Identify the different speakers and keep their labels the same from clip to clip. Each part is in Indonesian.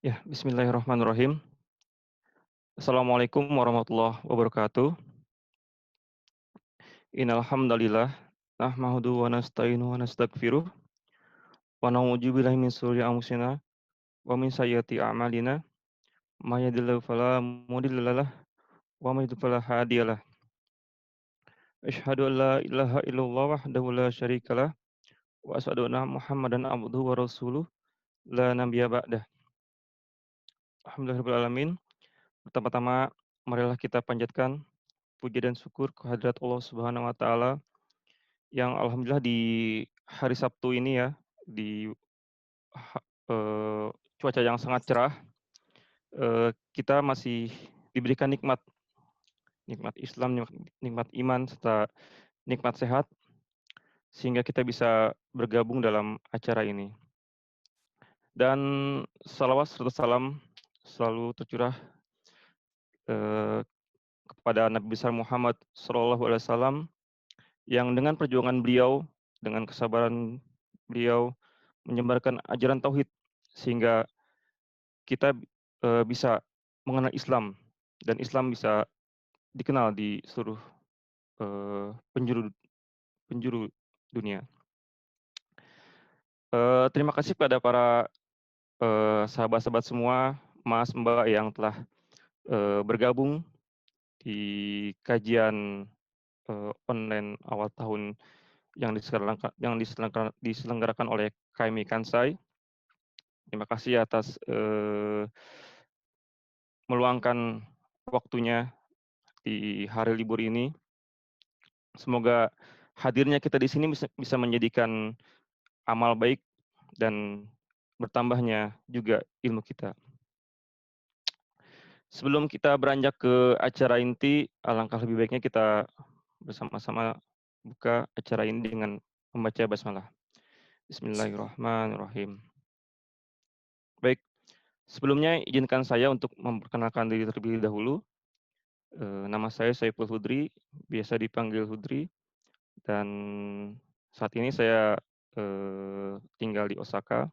Speaker 1: Ya, bismillahirrahmanirrahim. Assalamualaikum warahmatullahi wabarakatuh. Innal hamdalillah nahmaduhu wa nasta'inuhu wa nastaghfiruh wa na'udzu billahi min shururi anfusina wa min sayyiati a'malina. May yahdihillahu fala mudilla lahu wa may yudlil fala hadiyalah. Asyhadu an la ilaha illallah wahdahu la syarikalah wa asyhadu anna Muhammadan abduhu wa rasuluh la nabiyya ba'dah. Alhamdulillahirabbil alamin. Pertama-tama marilah kita panjatkan puji dan syukur kehadirat Allah Subhanahu wa taala yang alhamdulillah di hari Sabtu ini ya, di ha cuaca yang sangat cerah, kita masih diberikan nikmat, nikmat Islam, nikmat iman, serta nikmat sehat, sehingga kita bisa bergabung dalam acara ini. Dan shalawat serta salam selalu tercurah, eee, kepada Nabi besar Muhammad SAW yang dengan perjuangan beliau, dengan kesabaran beliau menyebarkan ajaran tauhid, sehingga kita, bisa mengenal Islam dan Islam bisa dikenal di seluruh, penjuru penjuru dunia. Terima kasih kepada para, sahabat-sahabat semua, Mas, Mbak, yang telah, bergabung di kajian, online awal tahun yang diselenggarakan oleh KMI Kansai. Terima kasih atas, meluangkan waktunya di hari libur ini. Semoga hadirnya kita di sini bisa menjadikan amal baik dan bertambahnya juga ilmu kita. Sebelum kita beranjak ke acara inti, alangkah lebih baiknya kita bersama-sama buka acara ini dengan membaca basmalah. Bismillahirrahmanirrahim. Baik, sebelumnya izinkan saya untuk memperkenalkan diri terlebih dahulu. Nama saya Saiful Hudri, biasa dipanggil Hudri, dan saat ini saya, tinggal di Osaka,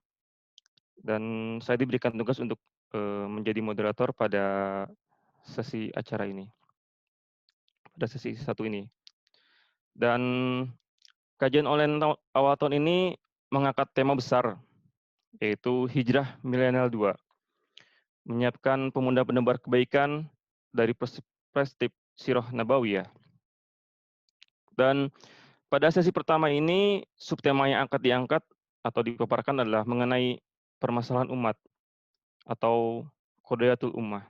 Speaker 1: dan saya diberikan tugas untuk, menjadi moderator pada sesi acara ini, pada sesi satu ini. Dan kajian online awal tahun ini mengangkat tema besar, yaitu Hijrah Milenial 2, menyiapkan pemuda penebar kebaikan dari perspektif sirah nabawiyah. Dan pada sesi pertama ini, subtema yang diangkat atau dipaparkan adalah mengenai permasalahan umat atau qadhiyatul ummah.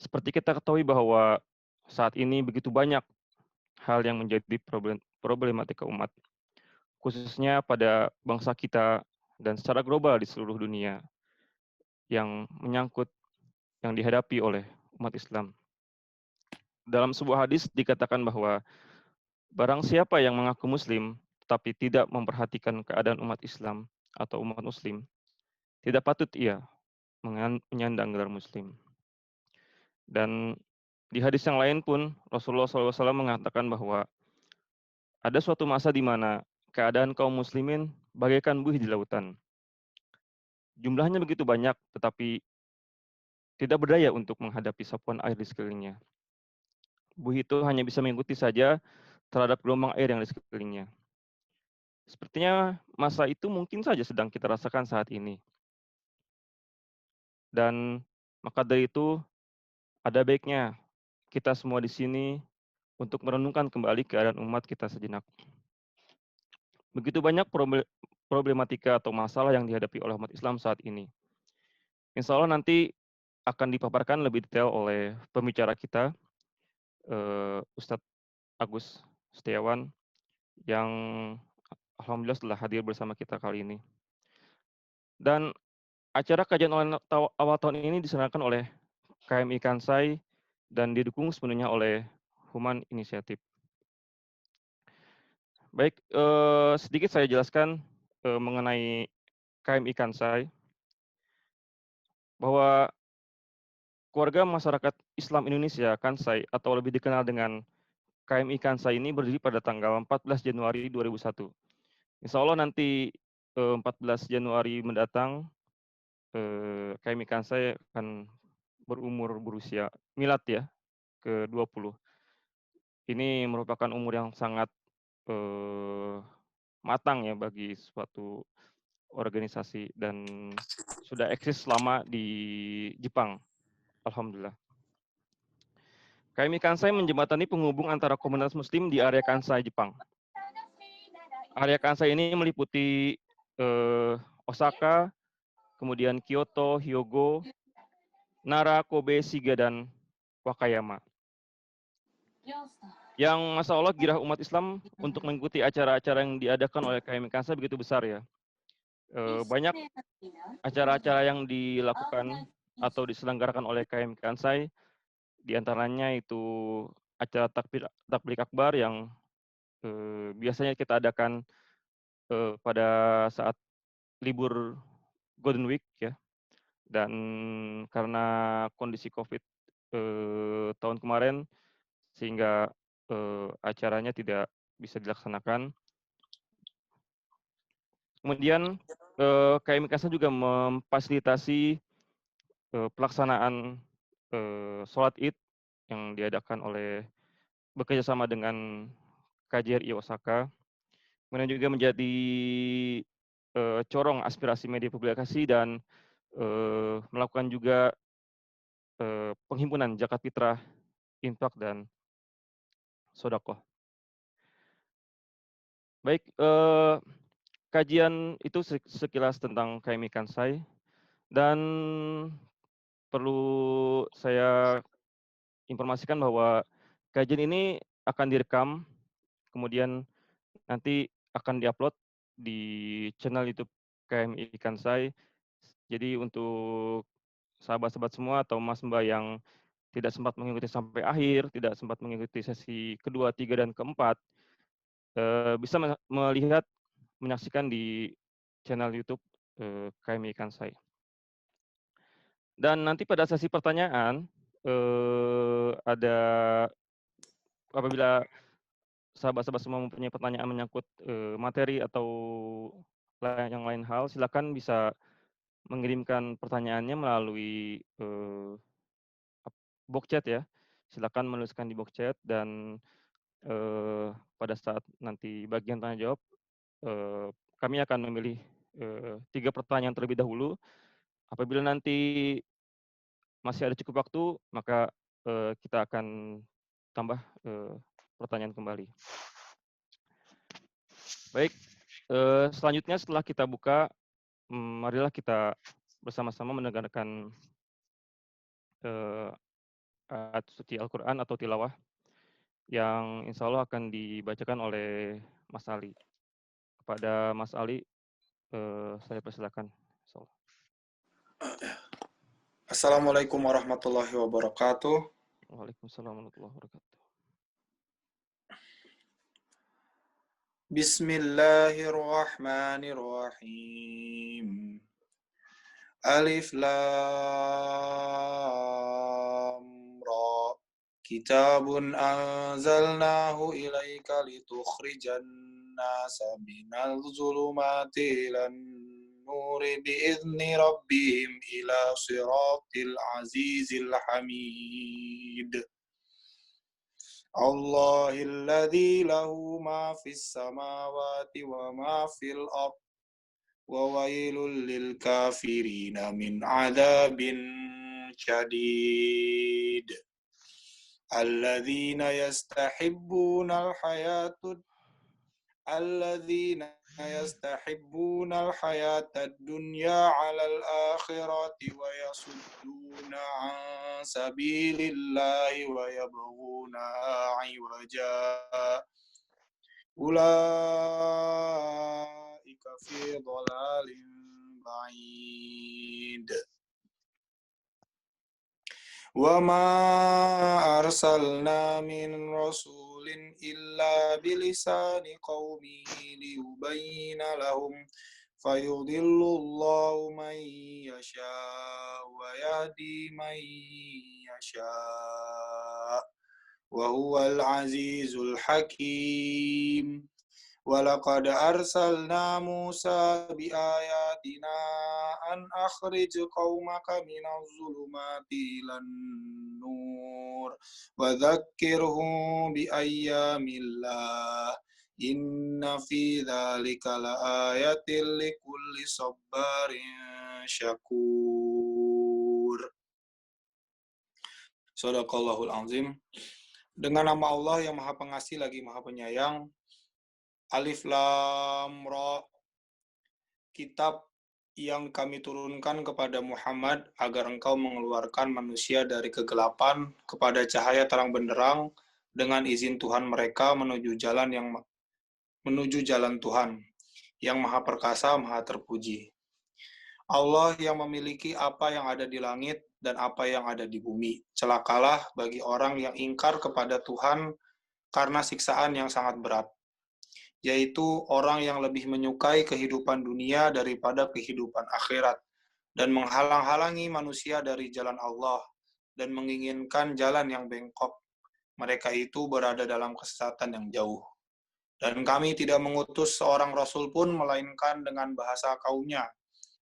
Speaker 1: Seperti kita ketahui bahwa saat ini begitu banyak hal yang menjadi problematika umat, khususnya pada bangsa kita dan secara global di seluruh dunia yang menyangkut yang dihadapi oleh umat Islam. Dalam sebuah hadis dikatakan bahwa barang siapa yang mengaku muslim tetapi tidak memperhatikan keadaan umat Islam atau umat muslim, tidak patut ia menyandang gelar muslim. Dan di hadis yang lain pun Rasulullah SAW mengatakan bahwa ada suatu masa di mana keadaan kaum muslimin bagaikan buih di lautan. Jumlahnya begitu banyak, tetapi tidak berdaya untuk menghadapi sapuan air di sekelilingnya. Buih itu hanya bisa mengikuti saja terhadap gelombang air yang di sekelilingnya. Sepertinya masa itu mungkin saja sedang kita rasakan saat ini. Dan maka dari itu ada baiknya kita semua di sini untuk merenungkan kembali keadaan umat kita sejenak. Begitu banyak problematika atau masalah yang dihadapi oleh umat Islam saat ini. Insya Allah nanti akan dipaparkan lebih detail oleh pembicara kita, Ustadz Agus Setiawan, yang alhamdulillah telah hadir bersama kita kali ini. Dan acara kajian online awal tahun ini diselenggarakan oleh KMI Kansai dan didukung sepenuhnya oleh Human Initiative. Baik, sedikit saya jelaskan mengenai KMI Kansai, bahwa keluarga masyarakat Islam Indonesia Kansai atau lebih dikenal dengan KMI Kansai ini berdiri pada tanggal 14 Januari 2001. Insya Allah nanti 14 Januari mendatang KMI Kansai akan berusia milad ya, ke-20. Ini merupakan umur yang sangat, matang ya bagi suatu organisasi dan sudah eksis lama di Jepang, alhamdulillah. KMI Kansai menjembatani penghubung antara komunitas muslim di area Kansai, Jepang. Area Kansai ini meliputi, Osaka, kemudian Kyoto, Hyogo, Nara, Kobe, Shiga, dan Wakayama. Yang Masya Allah girah umat Islam untuk mengikuti acara-acara yang diadakan oleh KMI Kansai begitu besar ya. Banyak acara-acara yang dilakukan atau diselenggarakan oleh KMI Kansai, diantaranya itu acara takbir akbar yang biasanya kita adakan pada saat libur Golden Week ya. Dan karena kondisi COVID tahun kemarin, sehingga acaranya tidak bisa dilaksanakan. Kemudian KMI Kansai juga memfasilitasi pelaksanaan sholat Id yang diadakan bekerjasama dengan KJRI Osaka. Kemudian juga menjadi corong aspirasi media publikasi dan melakukan juga penghimpunan zakat fitrah, infak, dan sedekah. Baik, kajian itu sekilas tentang KMI Kansai, dan perlu saya informasikan bahwa kajian ini akan direkam, kemudian nanti akan diupload di channel YouTube KMI Kansai. Jadi untuk sahabat-sahabat semua atau Mas Mbak yang tidak sempat mengikuti sampai akhir, tidak sempat mengikuti sesi kedua, tiga, dan keempat, bisa melihat, menyaksikan di channel YouTube KMI Kansai. Dan nanti pada sesi pertanyaan, ada apabila sahabat-sahabat semua mempunyai pertanyaan menyangkut materi atau yang lain hal, silakan bisa mengirimkan pertanyaannya melalui box chat ya. Silakan menuliskan di box chat, dan pada saat nanti bagian tanya jawab, kami akan memilih 3 pertanyaan terlebih dahulu. Apabila nanti masih ada cukup waktu, maka kita akan tambah pertanyaan kembali. Baik, selanjutnya setelah kita buka, marilah kita bersama-sama mendengarkan ayat suci Al-Quran atau tilawah yang insya Allah akan dibacakan oleh Mas Ali. Kepada Mas Ali, saya persilakan.
Speaker 2: Assalamualaikum warahmatullahi wabarakatuh.
Speaker 1: Waalaikumsalam warahmatullahi wabarakatuh.
Speaker 2: Bismillahirrahmanirrahim. Alif Lam Ra. Kitabun anzalnahu ilaika litukhrijan nasa minal zulumati ilan nuri biizni rabbihim ila siratil azizil hamid. Allahilladzi lahu ma fis samawati wa ma fil ard wa wailul lil kafirina min adzabin syadid. Alladzina yastahibbuna al-hayata dunya 'alal akhirati wa yasudduna 'an sabilillahi wa yabghuna 'iwaja. Ulaika fi dhalalin ba'id. Wa ma arsalna min rasulin illa bilisani qaumihi liyubayyina lahum fayudhillullahu man yasha wa yahdi man yasha wa huwal azizul hakim. ولقد أرسلنا موسى بآياتنا أن أخرج قومك من الظلمات إلى النور وذكرهم بأيام الله إن في ذلك لآية لكل صبار شكور. Sadaqallahul azim. Dengan nama Allah yang Maha Pengasih lagi Maha Penyayang. Alif Lam Ra, kitab yang kami turunkan kepada Muhammad agar engkau mengeluarkan manusia dari kegelapan kepada cahaya terang benderang dengan izin Tuhan mereka menuju jalan Tuhan yang Maha Perkasa, Maha Terpuji. Allah yang memiliki apa yang ada di langit dan apa yang ada di bumi. Celakalah bagi orang yang ingkar kepada Tuhan karena siksaan yang sangat berat, yaitu orang yang lebih menyukai kehidupan dunia daripada kehidupan akhirat, dan menghalang-halangi manusia dari jalan Allah, dan menginginkan jalan yang bengkok. Mereka itu berada dalam kesesatan yang jauh. Dan kami tidak mengutus seorang Rasul pun, melainkan dengan bahasa kaumnya,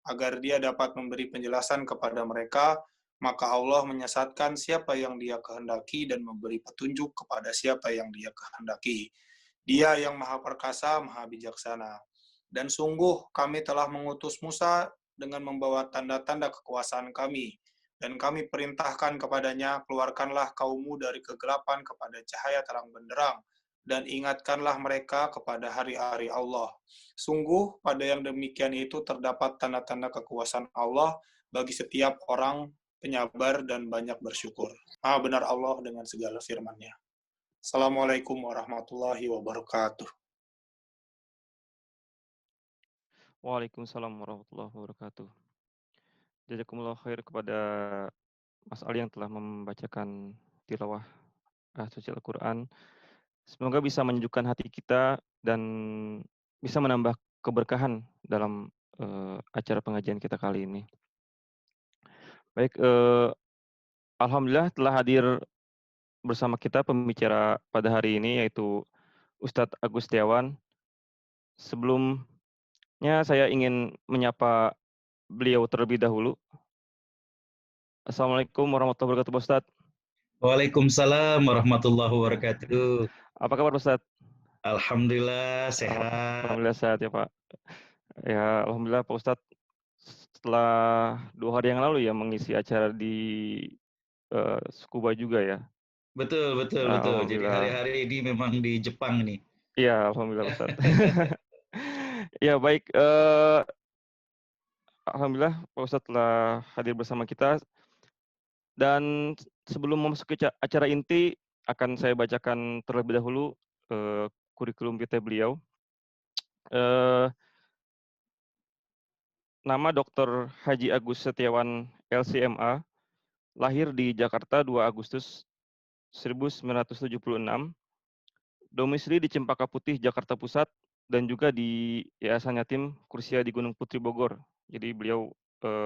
Speaker 2: agar dia dapat memberi penjelasan kepada mereka, maka Allah menyesatkan siapa yang dia kehendaki dan memberi petunjuk kepada siapa yang dia kehendaki. Dia yang Maha Perkasa, Maha Bijaksana. Dan sungguh kami telah mengutus Musa dengan membawa tanda-tanda kekuasaan kami. Dan kami perintahkan kepadanya, keluarkanlah kaummu dari kegelapan kepada cahaya terang benderang, dan ingatkanlah mereka kepada hari-hari Allah. Sungguh pada yang demikian itu terdapat tanda-tanda kekuasaan Allah bagi setiap orang penyabar dan banyak bersyukur. Maha benar Allah dengan segala firman-Nya. Assalamualaikum warahmatullahi wabarakatuh.
Speaker 1: Waalaikumsalam warahmatullahi wabarakatuh. Jazakumullah khair kepada Mas Ali yang telah membacakan tilawah suci Al-Quran. Semoga bisa menyejukkan hati kita dan bisa menambah keberkahan dalam acara pengajian kita kali ini. Baik, alhamdulillah telah hadir bersama kita pembicara pada hari ini, yaitu Ustadz Agus Setiawan. Sebelumnya saya ingin menyapa beliau terlebih dahulu. Assalamualaikum warahmatullahi wabarakatuh, Pak Ustadz.
Speaker 3: Waalaikumsalam warahmatullahi wabarakatuh.
Speaker 1: Apa kabar, Pak Ustadz?
Speaker 3: Alhamdulillah sehat.
Speaker 1: Alhamdulillah sehat ya, Pak. Ya, alhamdulillah Pak Ustadz setelah 2 hari yang lalu ya mengisi acara di Tsukuba juga ya.
Speaker 3: Betul. Jadi
Speaker 1: Alhamdulillah.
Speaker 3: hari-hari ini memang di Jepang nih.
Speaker 1: Iya, alhamdulillah Pak Ustadz. Ya baik, alhamdulillah Pak Ustadz telah hadir bersama kita. Dan sebelum memasuki acara inti, akan saya bacakan terlebih dahulu kurikulum vitae beliau. Nama Dr. Haji Agus Setiawan LCMA, lahir di Jakarta 2 Agustus 1976, domisili di Cempaka Putih, Jakarta Pusat, dan juga di Yayasan Yatim Kursia di Gunung Putri Bogor. Jadi beliau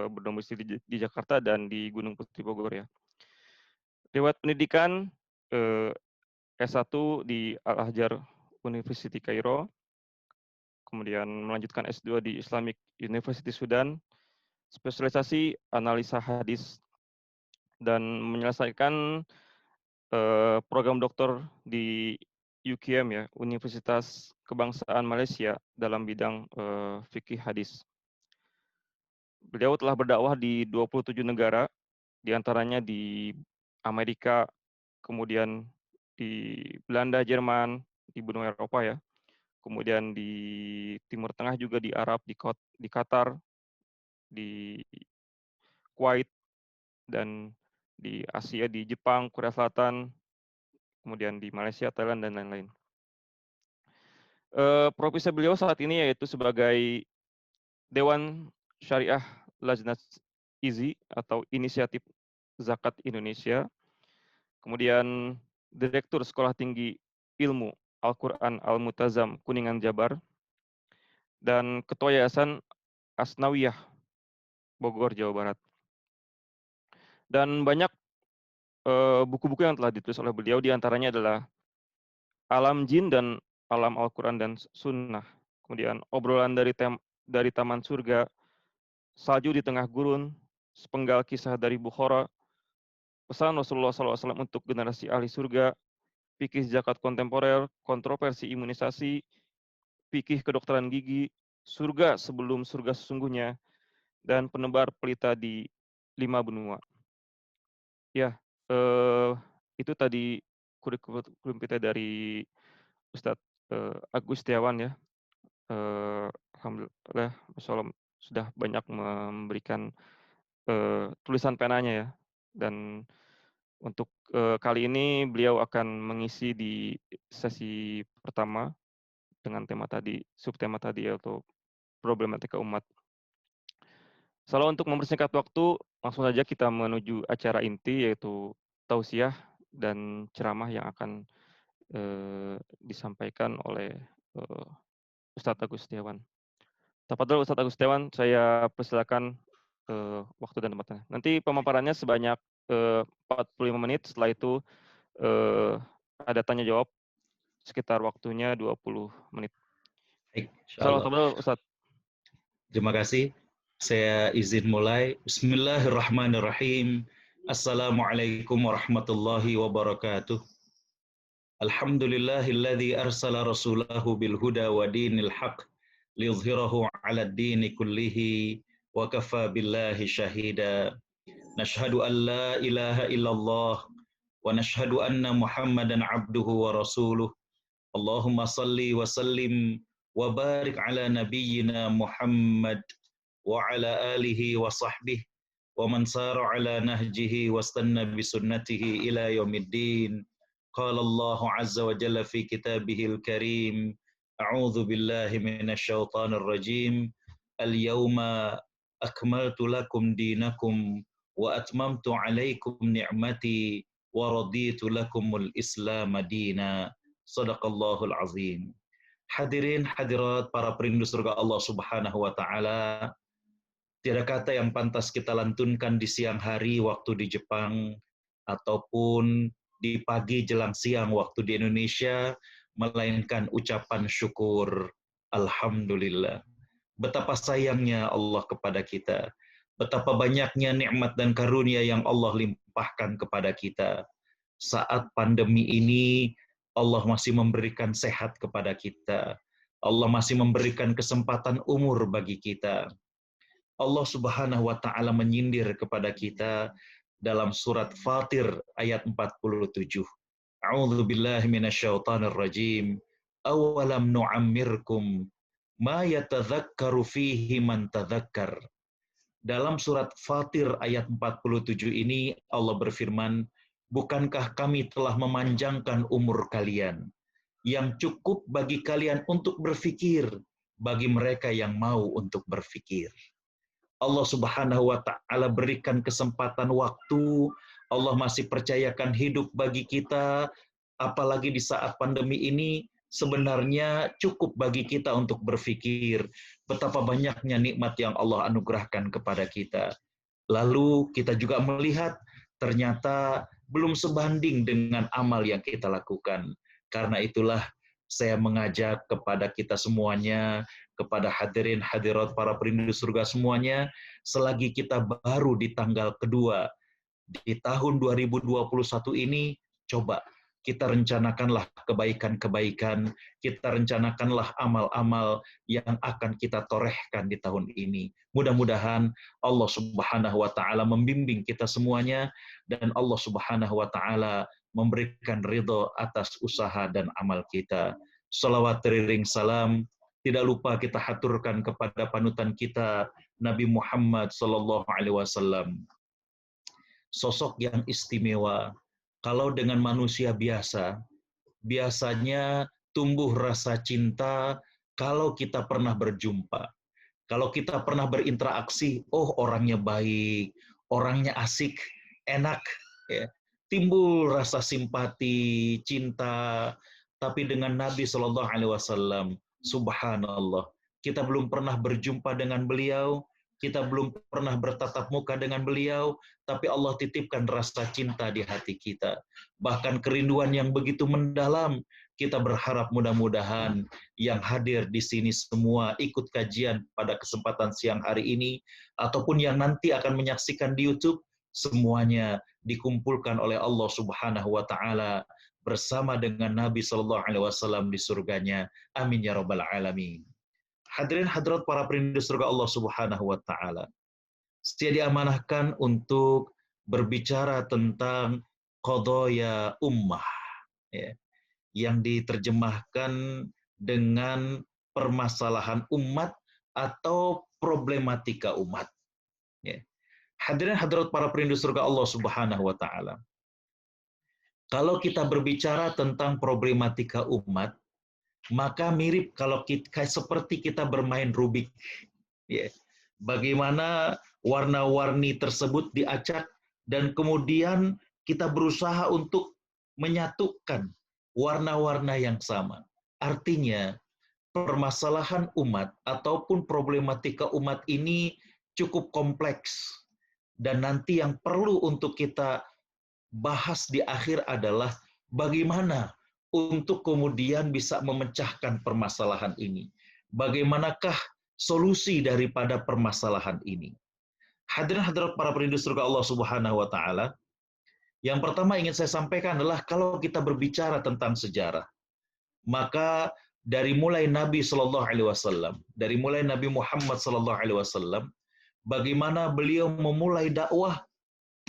Speaker 1: berdomisili di Jakarta dan di Gunung Putri Bogor ya. Riwayat pendidikan S1 di Al-Azhar University Kairo, kemudian melanjutkan S2 di Islamic University Sudan, spesialisasi analisa hadis, dan menyelesaikan program doktor di UKM ya, Universitas Kebangsaan Malaysia, dalam bidang fikih hadis. Beliau telah berdakwah di 27 negara, diantaranya di Amerika, kemudian di Belanda, Jerman, di benua Eropa ya, kemudian di Timur Tengah juga, di Arab, di Qatar, di Kuwait, dan di Asia, di Jepang, Korea Selatan, kemudian di Malaysia, Thailand, dan lain-lain. Profesi beliau saat ini yaitu sebagai Dewan Syariah Lajnat IZI atau Inisiatif Zakat Indonesia, kemudian Direktur Sekolah Tinggi Ilmu Al-Quran Al-Mutazam Kuningan, Jabar, dan Ketua Yayasan Asnawiyah Bogor, Jawa Barat. Dan banyak buku-buku yang telah ditulis oleh beliau, diantaranya adalah Alam Jin dan alam Al-Quran dan Sunnah. Kemudian obrolan dari Taman Surga, salju di tengah gurun, sepenggal kisah dari Bukhara, pesan Rasulullah SAW untuk generasi ahli surga, fikih zakat kontemporer, kontroversi imunisasi, fikih kedokteran gigi, surga sebelum surga sesungguhnya, dan penebar pelita di 5 benua. Ya, itu tadi kurikulum kita dari Ustadz Agus Setiawan ya. Alhamdulillah, Masya Allah, sudah banyak memberikan tulisan penanya ya. Dan untuk kali ini beliau akan mengisi di sesi pertama dengan tema tadi, subtema tadi yaitu problematika umat. Salah untuk mempersingkat waktu, langsung saja kita menuju acara inti yaitu tausiah dan ceramah yang akan disampaikan oleh Ustadz Agus Setiawan. Tafadhol Ustadz Agus Setiawan, saya persilakan waktu dan tempatnya. Nanti pemaparannya sebanyak 45 menit, setelah itu ada tanya jawab sekitar waktunya 20 menit.
Speaker 3: Baik,
Speaker 1: Salam
Speaker 3: insyaallah.
Speaker 1: Ustadz.
Speaker 3: Terima kasih. Saya izin mulai. Bismillahirrahmanirrahim. Assalamualaikum warahmatullahi wabarakatuh. Alhamdulillahilladzi arsala rasulahu bil huda wa dinil haq liyudhhirahu 'ala ad-dini kullihi wa kafa billahi syahida. Nashhadu an la ilaha illallah wa nashhadu anna Muhammadan 'abduhu wa rasuluh. Allahumma salli wa sallim wa barik ala nabiyyina Muhammad wa ala alihi wa sahbihi wa man sara ala nahjihi wastanna bi sunnatihi ila yaumiddin. Qala Allah azza wa jalla fi kitabihil karim, a'udzu billahi minasy syaithanir rajim. Al-yauma akmaltu lakum dinakum wa atmamtu 'alaikum ni'mati wa raditu lakumul Islam madina. Sadaqallahul azim. Hadirin hadirat para perindu surga Allah Subhanahu wa taala, tiada kata yang pantas kita lantunkan di siang hari waktu di Jepang ataupun di pagi jelang siang waktu di Indonesia, melainkan ucapan syukur alhamdulillah. Betapa sayangnya Allah kepada kita. Betapa banyaknya nikmat dan karunia yang Allah limpahkan kepada kita. Saat pandemi ini Allah masih memberikan sehat kepada kita. Allah masih memberikan kesempatan umur bagi kita. Allah Subhanahu wa taala menyindir kepada kita dalam surat Fatir ayat 47. A'udzu billahi minasyaitonir rajim. Awalam nu'ammirkum ma yatadzakkaru fihi man tadzakkar. Dalam surat Fatir ayat 47 ini Allah berfirman, bukankah kami telah memanjangkan umur kalian yang cukup bagi kalian untuk berfikir, bagi mereka yang mau untuk berfikir. Allah Subhanahu wa taala berikan kesempatan waktu, Allah masih percayakan hidup bagi kita, apalagi di saat pandemi ini sebenarnya cukup bagi kita untuk berfikir betapa banyaknya nikmat yang Allah anugerahkan kepada kita. Lalu kita juga melihat ternyata belum sebanding dengan amal yang kita lakukan. Karena itulah saya mengajak kepada kita semuanya, kepada hadirin hadirat para perindu surga semuanya, selagi kita baru di tanggal kedua di tahun 2021 ini, coba kita rencanakanlah kebaikan-kebaikan, kita rencanakanlah amal-amal yang akan kita torehkan di tahun ini. Mudah-mudahan Allah Subhanahu wa taala membimbing kita semuanya dan Allah Subhanahu wa taala memberikan ridho atas usaha dan amal kita. Salawat teriring salam tidak lupa kita haturkan kepada panutan kita Nabi Muhammad sallallahu alaihi wasallam. Sosok yang istimewa. Kalau dengan manusia biasa, biasanya tumbuh rasa cinta kalau kita pernah berjumpa. Kalau kita pernah berinteraksi, oh orangnya baik, orangnya asik, enak, ya. Timbul rasa simpati, cinta. Tapi dengan Nabi Shallallahu Alaihi Wasallam, subhanallah, kita belum pernah berjumpa dengan beliau, kita belum pernah bertatap muka dengan beliau, tapi Allah titipkan rasa cinta di hati kita. Bahkan kerinduan yang begitu mendalam Kita berharap mudah-mudahan yang hadir di sini semua ikut kajian pada kesempatan siang hari ini, ataupun yang nanti akan menyaksikan di YouTube, semuanya dikumpulkan oleh Allah Subhanahu wa Ta'ala bersama dengan Nabi Sallallahu Alaihi Wasallam di surganya. Amin ya Rabbal Alamin. Hadirin hadirat para perindu surga Allah Subhanahu wa Ta'ala, saya diamanahkan untuk berbicara tentang qadaya ummah, ya, yang diterjemahkan dengan permasalahan umat atau problematika umat. Ya. Hadirin hadirat para perindu surga Allah Subhanahu wa Ta'ala, kalau kita berbicara tentang problematika umat, maka mirip kalau kita, seperti kita bermain Rubik. Ya. Bagaimana warna-warni tersebut diacak dan kemudian kita berusaha untuk menyatukan warna-warna yang sama. Artinya, permasalahan umat ataupun problematika umat ini cukup kompleks. Dan nanti yang perlu untuk kita bahas di akhir adalah bagaimana untuk kemudian bisa memecahkan permasalahan ini. Bagaimanakah solusi daripada permasalahan ini? Hadirin hadirat para perindu surga Allah Subhanahu wa Ta'ala, yang pertama ingin saya sampaikan adalah kalau kita berbicara tentang sejarah, maka dari mulai Nabi Sallallahu Alaihi Wasallam, dari mulai Nabi Muhammad Sallallahu Alaihi Wasallam, bagaimana beliau memulai dakwah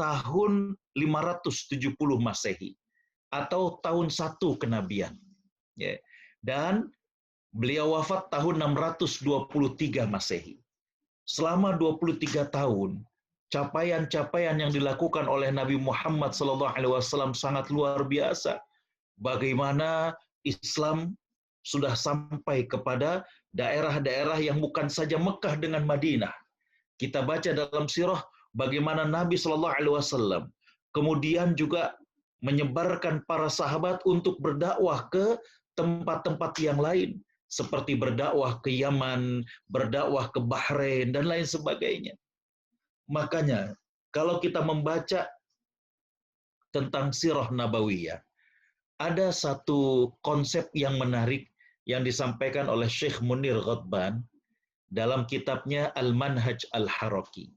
Speaker 3: tahun 570 Masehi atau tahun 1 kenabian. Ya. Dan beliau wafat tahun 623 Masehi. Selama 23 tahun, capaian-capaian yang dilakukan oleh Nabi Muhammad SAW sangat luar biasa. Bagaimana Islam sudah sampai kepada daerah-daerah yang bukan saja Mekah dengan Madinah. Kita baca dalam sirah bagaimana Nabi SAW kemudian juga menyebarkan para sahabat untuk berdakwah ke tempat-tempat yang lain, seperti berdakwah ke Yaman, berdakwah ke Bahrain, dan lain sebagainya. Makanya, kalau kita membaca tentang sirah Nabawiyah, ada satu konsep yang menarik yang disampaikan oleh Syekh Munir Ghadban dalam kitabnya Al-Manhaj Al-Haraki.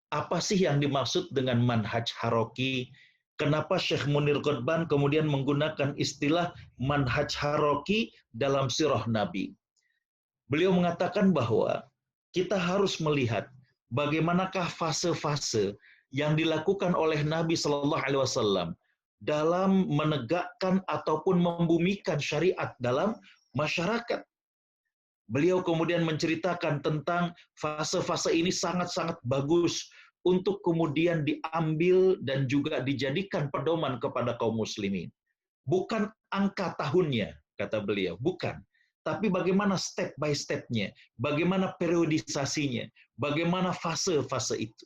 Speaker 3: Apa sih yang dimaksud dengan manhaj haraki? Kenapa Syekh Munir Ghadban kemudian menggunakan istilah manhaj haraki dalam sirah Nabi? Beliau mengatakan bahwa kita harus melihat bagaimanakah fase-fase yang dilakukan oleh Nabi Sallallahu Alaihi Wasallam dalam menegakkan ataupun membumikan syariat dalam masyarakat. Beliau kemudian menceritakan tentang fase-fase ini sangat-sangat bagus untuk kemudian diambil dan juga dijadikan pedoman kepada kaum muslimin. Bukan angka tahunnya, kata beliau, bukan. Tapi bagaimana step by step-nya, bagaimana periodisasinya, bagaimana fase-fase itu.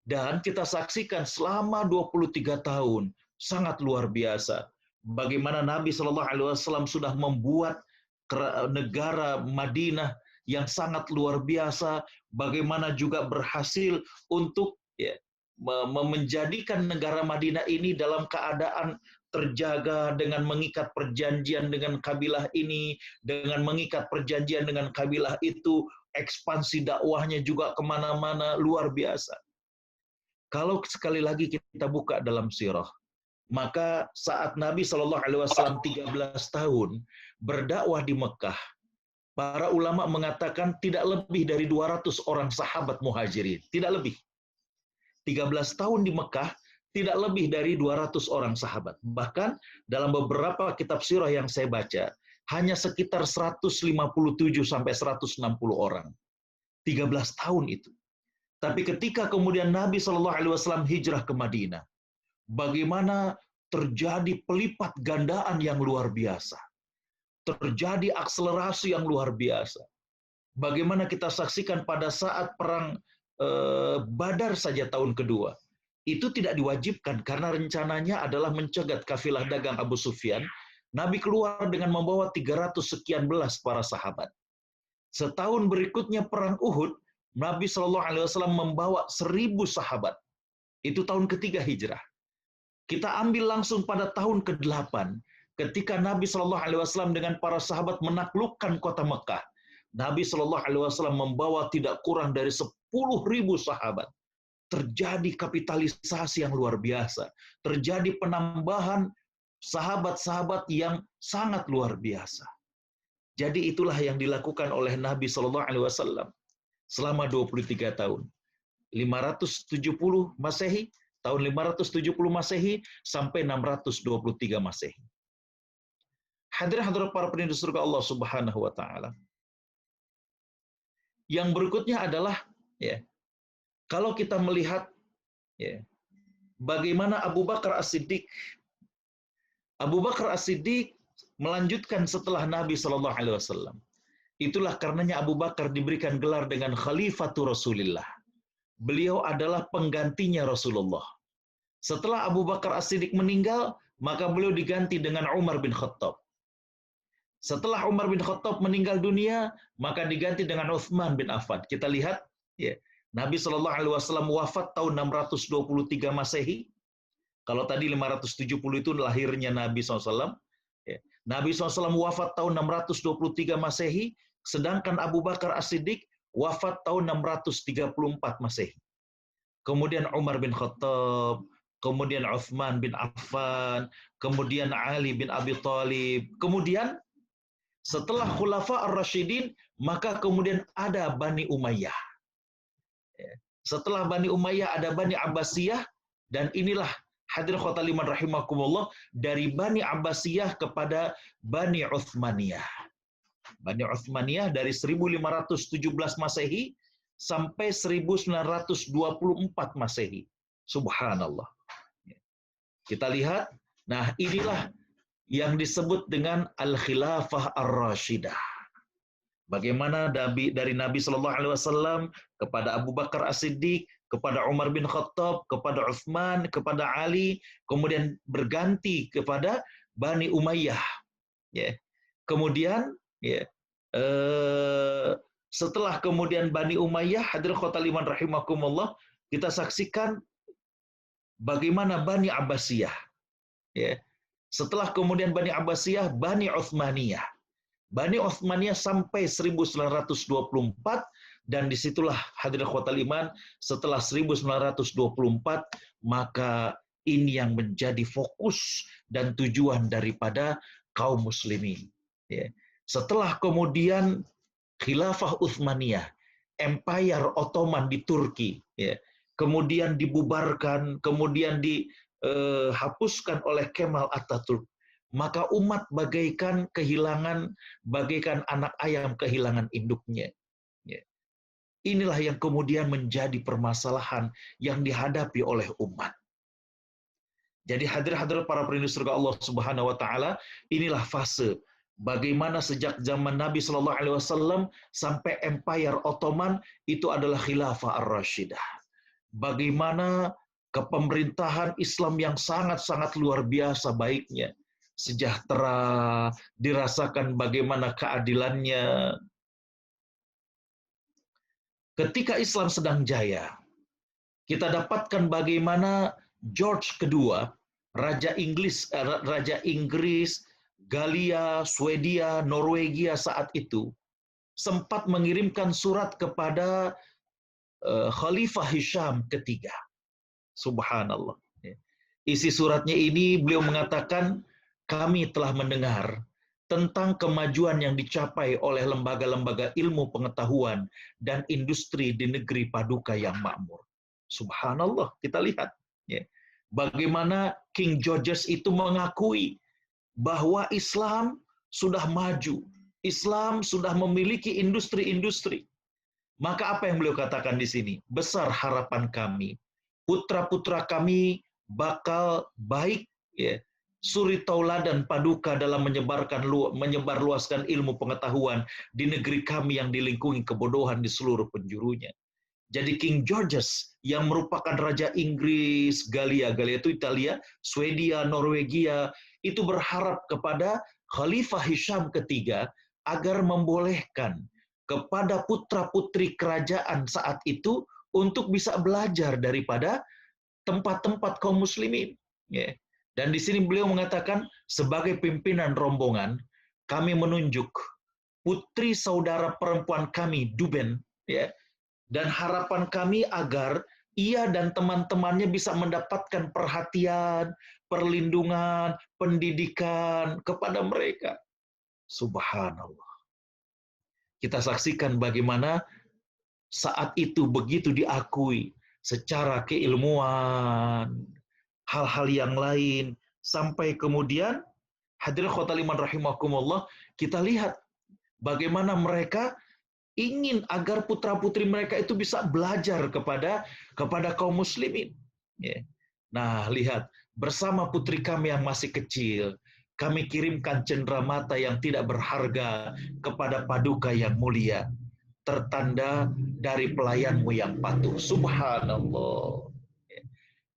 Speaker 3: Dan kita saksikan selama 23 tahun, sangat luar biasa. Bagaimana Nabi SAW sudah membuat negara Madinah yang sangat luar biasa, bagaimana juga berhasil untuk menjadikan negara Madinah ini dalam keadaan terjaga dengan mengikat perjanjian dengan kabilah ini, dengan mengikat perjanjian dengan kabilah itu, ekspansi dakwahnya juga kemana-mana, luar biasa. Kalau sekali lagi kita buka dalam sirah, maka saat Nabi SAW 13 tahun berdakwah di Mekah, para ulama mengatakan tidak lebih dari 200 orang sahabat muhajirin. Tidak lebih. 13 tahun di Mekah, tidak lebih dari 200 orang sahabat. Bahkan dalam beberapa kitab sirah yang saya baca, hanya sekitar 157 sampai 160 orang. 13 tahun itu. Tapi ketika kemudian Nabi SAW hijrah ke Madinah, bagaimana terjadi pelipat gandaan yang luar biasa. Terjadi akselerasi yang luar biasa. Bagaimana kita saksikan pada saat perang Badar saja tahun kedua. Itu tidak diwajibkan karena rencananya adalah mencegat kafilah dagang Abu Sufyan. Nabi keluar dengan membawa 300 sekian belas para sahabat. Setahun berikutnya perang Uhud, Nabi SAW membawa 1000 sahabat. Itu tahun ketiga hijrah. Kita ambil langsung pada tahun ke-8. ketika Nabi Shallallahu Alaihi Wasallam dengan para sahabat menaklukkan kota Mekah, Nabi Shallallahu Alaihi Wasallam membawa tidak kurang dari 10.000 sahabat. Terjadi kapitalisasi yang luar biasa, terjadi penambahan sahabat-sahabat yang sangat luar biasa. Jadi itulah yang dilakukan oleh Nabi Shallallahu Alaihi Wasallam selama 23 tahun. 570 Masehi, tahun 570 Masehi sampai 623 Masehi. Hadirin para penduduk surga Allah Subhanahu wa taala. Yang berikutnya adalah kalau kita melihat bagaimana Abu Bakar As-Siddiq. Abu Bakar As-Siddiq melanjutkan setelah Nabi Shallallahu Alaihi Wasallam. Itulah karenanya Abu Bakar diberikan gelar dengan Khalifatu Rasulillah. Beliau adalah penggantinya Rasulullah. Setelah Abu Bakar As-Siddiq meninggal, maka beliau diganti dengan Umar bin Khattab. Setelah Umar bin Khattab meninggal dunia, maka diganti dengan Utsman bin Affan. Kita lihat, Nabi Shallallahu Alaihi Wasallam wafat tahun 623 Masehi. Kalau tadi 570 itu lahirnya Nabi SAW. Nabi SAW wafat tahun 623 Masehi, sedangkan Abu Bakar As-Siddiq wafat tahun 634 Masehi. Kemudian Umar bin Khattab, kemudian Utsman bin Affan, kemudian Ali bin Abi Thalib. Kemudian setelah Khulafa Ar-Rasyidin, maka kemudian ada Bani Umayyah. Setelah Bani Umayyah ada Bani Abbasiyah, dan inilah hadirin khotal iman rahimakumullah, dari Bani Abbasiyah kepada Bani Utsmaniyah. Bani Utsmaniyah dari 1517 Masehi sampai 1924 Masehi. Subhanallah. Kita lihat, nah inilah yang disebut dengan Al-Khilafah Ar-Rasyidah. Bagaimana dari Nabi Shallallahu Alaihi Wasallam kepada Abu Bakar As-Siddiq, kepada Umar bin Khattab, kepada Utsman, kepada Ali, kemudian berganti kepada Bani Umayyah. Kemudian, setelah kemudian Bani Umayyah, hadirin khotal iman rahimakumullah, kita saksikan bagaimana Bani Abbasiyah. Setelah kemudian Bani Abbasiyah, Bani Utsmaniyah. Bani Utsmaniyah sampai 1924, dan disitulah hadirin khotal iman, setelah 1924, maka ini yang menjadi fokus dan tujuan daripada kaum muslimin. Setelah kemudian Khilafah Utsmaniyah, Empire Ottoman di Turki, kemudian dibubarkan, kemudian dihapuskan oleh Kemal Atatürk, maka umat bagaikan anak ayam kehilangan induknya. Inilah yang kemudian menjadi permasalahan yang dihadapi oleh umat. Jadi hadir-hadir para penduduk surga Allah Subhanahu wa taala, inilah fase bagaimana sejak zaman Nabi Shallallahu Alaihi Wasallam sampai Empire Ottoman itu adalah Khilafah Ar-Rasyidah. Bagaimana kepemerintahan Islam yang sangat-sangat luar biasa baiknya, sejahtera, dirasakan bagaimana keadilannya. Ketika Islam sedang jaya, kita dapatkan bagaimana George kedua, Raja Inggris, Galia, Swedia, Norwegia saat itu, sempat mengirimkan surat kepada Khalifah Hisham ketiga. Subhanallah. Isi suratnya ini beliau mengatakan, kami telah mendengar tentang kemajuan yang dicapai oleh lembaga-lembaga ilmu pengetahuan dan industri di negeri Paduka yang makmur. Subhanallah, kita lihat. Bagaimana King Georges itu mengakui bahwa Islam sudah maju. Islam sudah memiliki industri-industri. Maka apa yang beliau katakan di sini? Besar harapan kami. Putra-putra kami bakal baik, suri tauladan Paduka dalam menyebarluaskan ilmu pengetahuan di negeri kami yang dilingkungi kebodohan di seluruh penjurunya. Jadi King Georges yang merupakan Raja Inggris, Galia itu Italia, Swedia, Norwegia, itu berharap kepada Khalifah Hisham ketiga agar membolehkan kepada putra-putri kerajaan saat itu untuk bisa belajar daripada tempat-tempat kaum muslimin. Dan di sini beliau mengatakan, sebagai pimpinan rombongan, kami menunjuk putri saudara perempuan kami, Duben, ya, dan harapan kami agar ia dan teman-temannya bisa mendapatkan perhatian, perlindungan, pendidikan kepada mereka. Subhanallah. Kita saksikan bagaimana saat itu begitu diakui secara keilmuan, hal-hal yang lain, sampai kemudian hadirin khotal iman rahimakumullah, kita lihat bagaimana mereka ingin agar putra-putri mereka itu bisa belajar kepada kaum muslimin. Ya. Nah, lihat, bersama putri kami yang masih kecil, kami kirimkan cenderamata yang tidak berharga kepada paduka yang mulia, tertanda dari pelayanmu yang patuh. Subhanallah.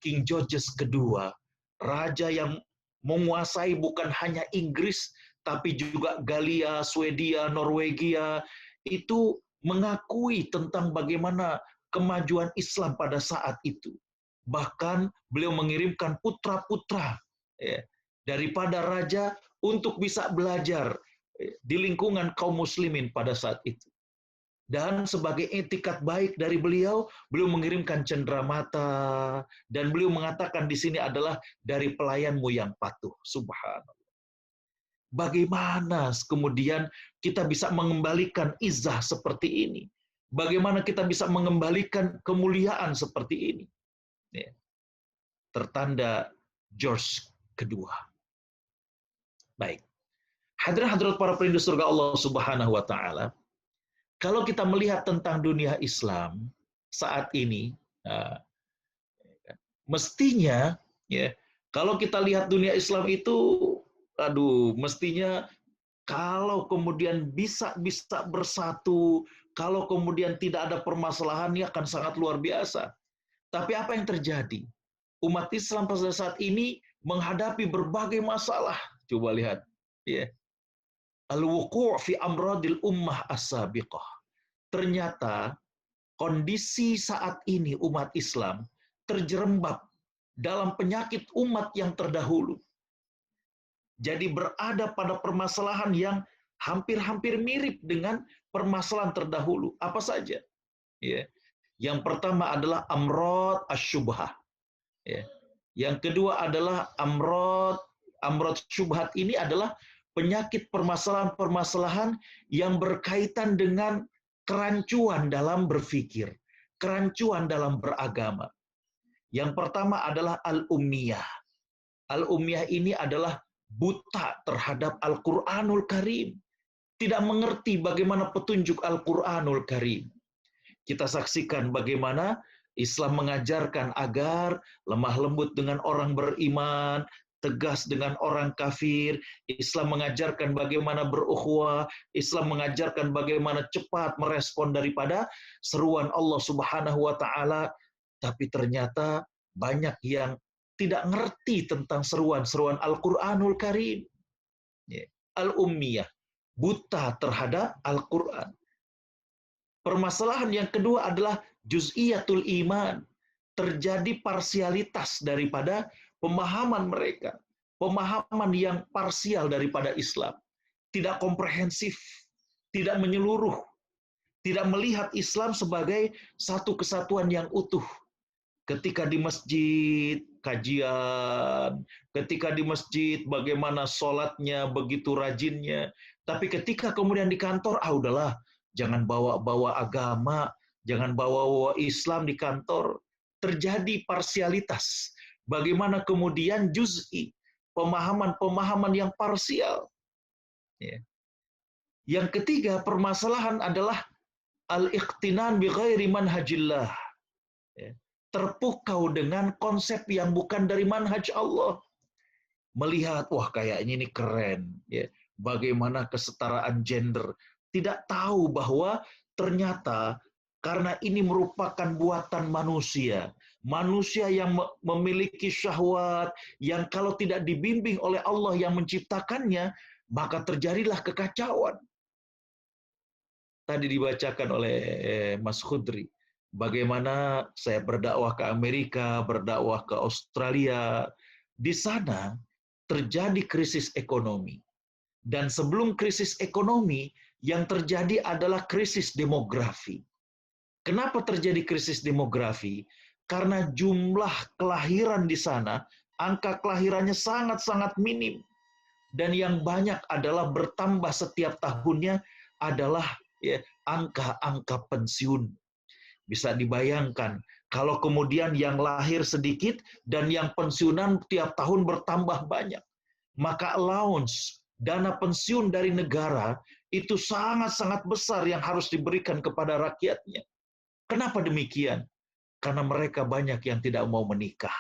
Speaker 3: King George kedua, raja yang menguasai bukan hanya Inggris, tapi juga Galia, Swedia, Norwegia, itu mengakui tentang bagaimana kemajuan Islam pada saat itu. Bahkan beliau mengirimkan putra-putra ya, daripada raja untuk bisa belajar di lingkungan kaum muslimin pada saat itu. Dan sebagai etikat baik dari beliau, beliau mengirimkan cenderamata dan beliau mengatakan di sini adalah dari pelayanmu yang patuh. Subhanallah. Bagaimana kemudian kita bisa mengembalikan izah seperti ini? Bagaimana kita bisa mengembalikan kemuliaan seperti ini? Ya. Tertanda George kedua. Baik. Hadirat para perindu surga Allah Subhanahu wa taala. Kalau kita melihat tentang dunia Islam saat ini, mestinya ya, kalau kita lihat dunia Islam itu, mestinya kalau kemudian bisa bersatu, kalau kemudian tidak ada permasalahan, ini akan sangat luar biasa. Tapi apa yang terjadi? Umat Islam pada saat ini menghadapi berbagai masalah. Coba lihat, ya. Al-wuqu' fi amradil ummah as-sabiqah. Ternyata kondisi saat ini umat Islam terjerembab dalam penyakit umat yang terdahulu. Jadi berada pada permasalahan yang hampir-hampir mirip dengan permasalahan terdahulu. Apa saja? Ya. Yang pertama adalah amrad asyubhah. Ya. Yang kedua adalah amrad syubhat. Ini adalah penyakit permasalahan-permasalahan yang berkaitan dengan kerancuan dalam berpikir, kerancuan dalam beragama. Yang pertama adalah al-ummiyah. Al-ummiyah ini adalah buta terhadap Al-Qur'anul Karim. Tidak mengerti bagaimana petunjuk Al-Qur'anul Karim. Kita saksikan bagaimana Islam mengajarkan agar lemah lembut dengan orang beriman, tegas dengan orang kafir. Islam mengajarkan bagaimana berukhuwah. Islam mengajarkan bagaimana cepat merespon daripada seruan Allah Subhanahu wa taala. Tapi ternyata banyak yang tidak ngerti tentang seruan-seruan Al-Qur'anul Karim. Al-ummiyah, buta terhadap Al-Qur'an. Permasalahan yang kedua adalah juz'iyatul iman. Terjadi parsialitas daripada pemahaman mereka, pemahaman yang parsial daripada Islam, tidak komprehensif, tidak menyeluruh, tidak melihat Islam sebagai satu kesatuan yang utuh. Ketika di masjid kajian, ketika di masjid bagaimana sholatnya begitu rajinnya, tapi ketika kemudian di kantor, udahlah, jangan bawa-bawa agama, jangan bawa-bawa Islam di kantor. Terjadi parsialitas. Bagaimana kemudian juz'i, pemahaman-pemahaman yang parsial. Ya. Yang ketiga, permasalahan adalah al-iqtinan bi ghairi manhajillah. Ya. Terpukau dengan konsep yang bukan dari manhaj Allah. Melihat, wah kayaknya ini keren. Ya. Bagaimana kesetaraan gender. Tidak tahu bahwa ternyata karena ini merupakan buatan manusia. Manusia yang memiliki syahwat, yang kalau tidak dibimbing oleh Allah yang menciptakannya, maka terjadilah kekacauan. Tadi dibacakan oleh Mas Khudri, bagaimana saya berdakwah ke Amerika, berdakwah ke Australia, Di sana terjadi krisis ekonomi. Dan sebelum krisis ekonomi, yang terjadi adalah krisis demografi. Kenapa terjadi krisis demografi? Karena jumlah kelahiran di sana, angka kelahirannya sangat-sangat minim. Dan yang banyak adalah bertambah setiap tahunnya adalah angka-angka pensiun. Bisa dibayangkan, kalau kemudian yang lahir sedikit dan yang pensiunan tiap tahun bertambah banyak, maka allowance, dana pensiun dari negara itu sangat-sangat besar yang harus diberikan kepada rakyatnya. Kenapa demikian? Karena mereka banyak yang tidak mau menikah.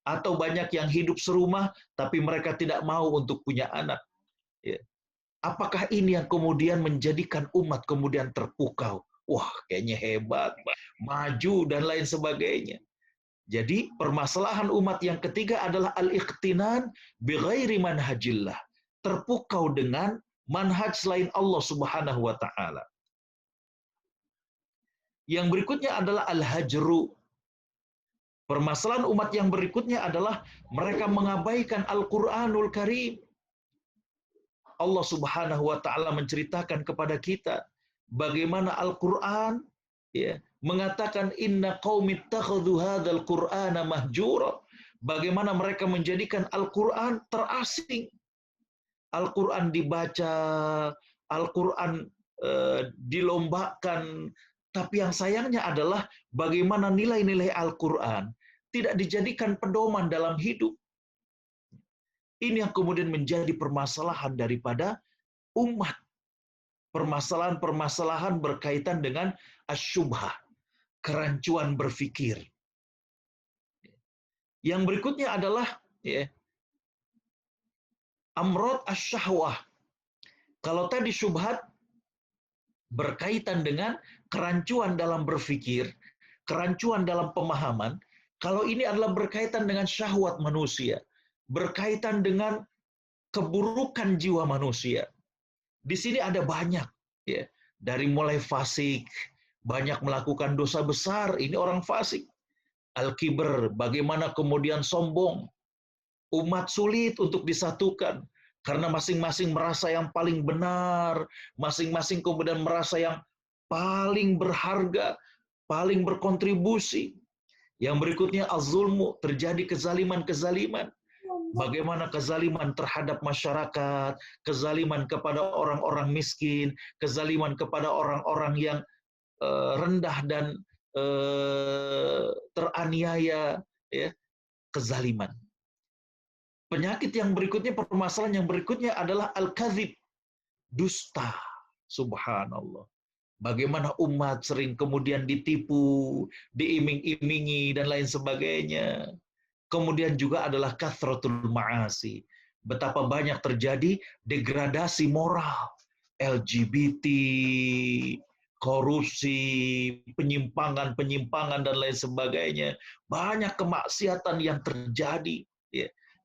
Speaker 3: Atau banyak yang hidup serumah, tapi mereka tidak mau untuk punya anak. Apakah ini yang kemudian menjadikan umat kemudian terpukau? Wah, kayaknya hebat, maju, dan lain sebagainya. Jadi, permasalahan umat yang ketiga adalah al-iqtinan bighairi manhajillah. Terpukau dengan manhaj selain Allah Subhanahu wa Ta'ala. Yang berikutnya adalah al-hajru. Permasalahan umat yang berikutnya adalah mereka mengabaikan Al-Quranul Karim. Allah Subhanahu wa Ta'ala menceritakan kepada kita bagaimana Al-Quran mengatakan inna qaumi ittakhadhu hadzal qur'ana mahjura. Bagaimana mereka menjadikan Al-Quran terasing. Al-Quran dibaca, Al-Quran dilombakan, tapi yang sayangnya adalah bagaimana nilai-nilai Al-Quran tidak dijadikan pedoman dalam hidup. Ini yang kemudian menjadi permasalahan daripada umat. Permasalahan-permasalahan berkaitan dengan asyubhah, kerancuan berfikir. Yang berikutnya adalah amrod asyahwah. Kalau tadi syubhat berkaitan dengan kerancuan dalam berfikir, kerancuan dalam pemahaman, kalau ini adalah berkaitan dengan syahwat manusia, berkaitan dengan keburukan jiwa manusia. Di sini ada banyak, dari mulai fasik, banyak melakukan dosa besar, ini orang fasik. Al-kibr, bagaimana kemudian sombong. Umat sulit untuk disatukan, karena masing-masing merasa yang paling benar, masing-masing kemudian merasa yang paling berharga, paling berkontribusi. Yang berikutnya az-zulmu, terjadi kezaliman-kezaliman. Bagaimana kezaliman terhadap masyarakat, kezaliman kepada orang-orang miskin, kezaliman kepada orang-orang yang rendah dan teraniaya, kezaliman. Penyakit yang berikutnya, permasalahan yang berikutnya adalah al-kadzib, dusta. Subhanallah. Bagaimana umat sering kemudian ditipu, diiming-imingi, dan lain sebagainya. Kemudian juga adalah kathratul ma'asi. Betapa banyak terjadi degradasi moral. LGBT, korupsi, penyimpangan, dan lain sebagainya. Banyak kemaksiatan yang terjadi.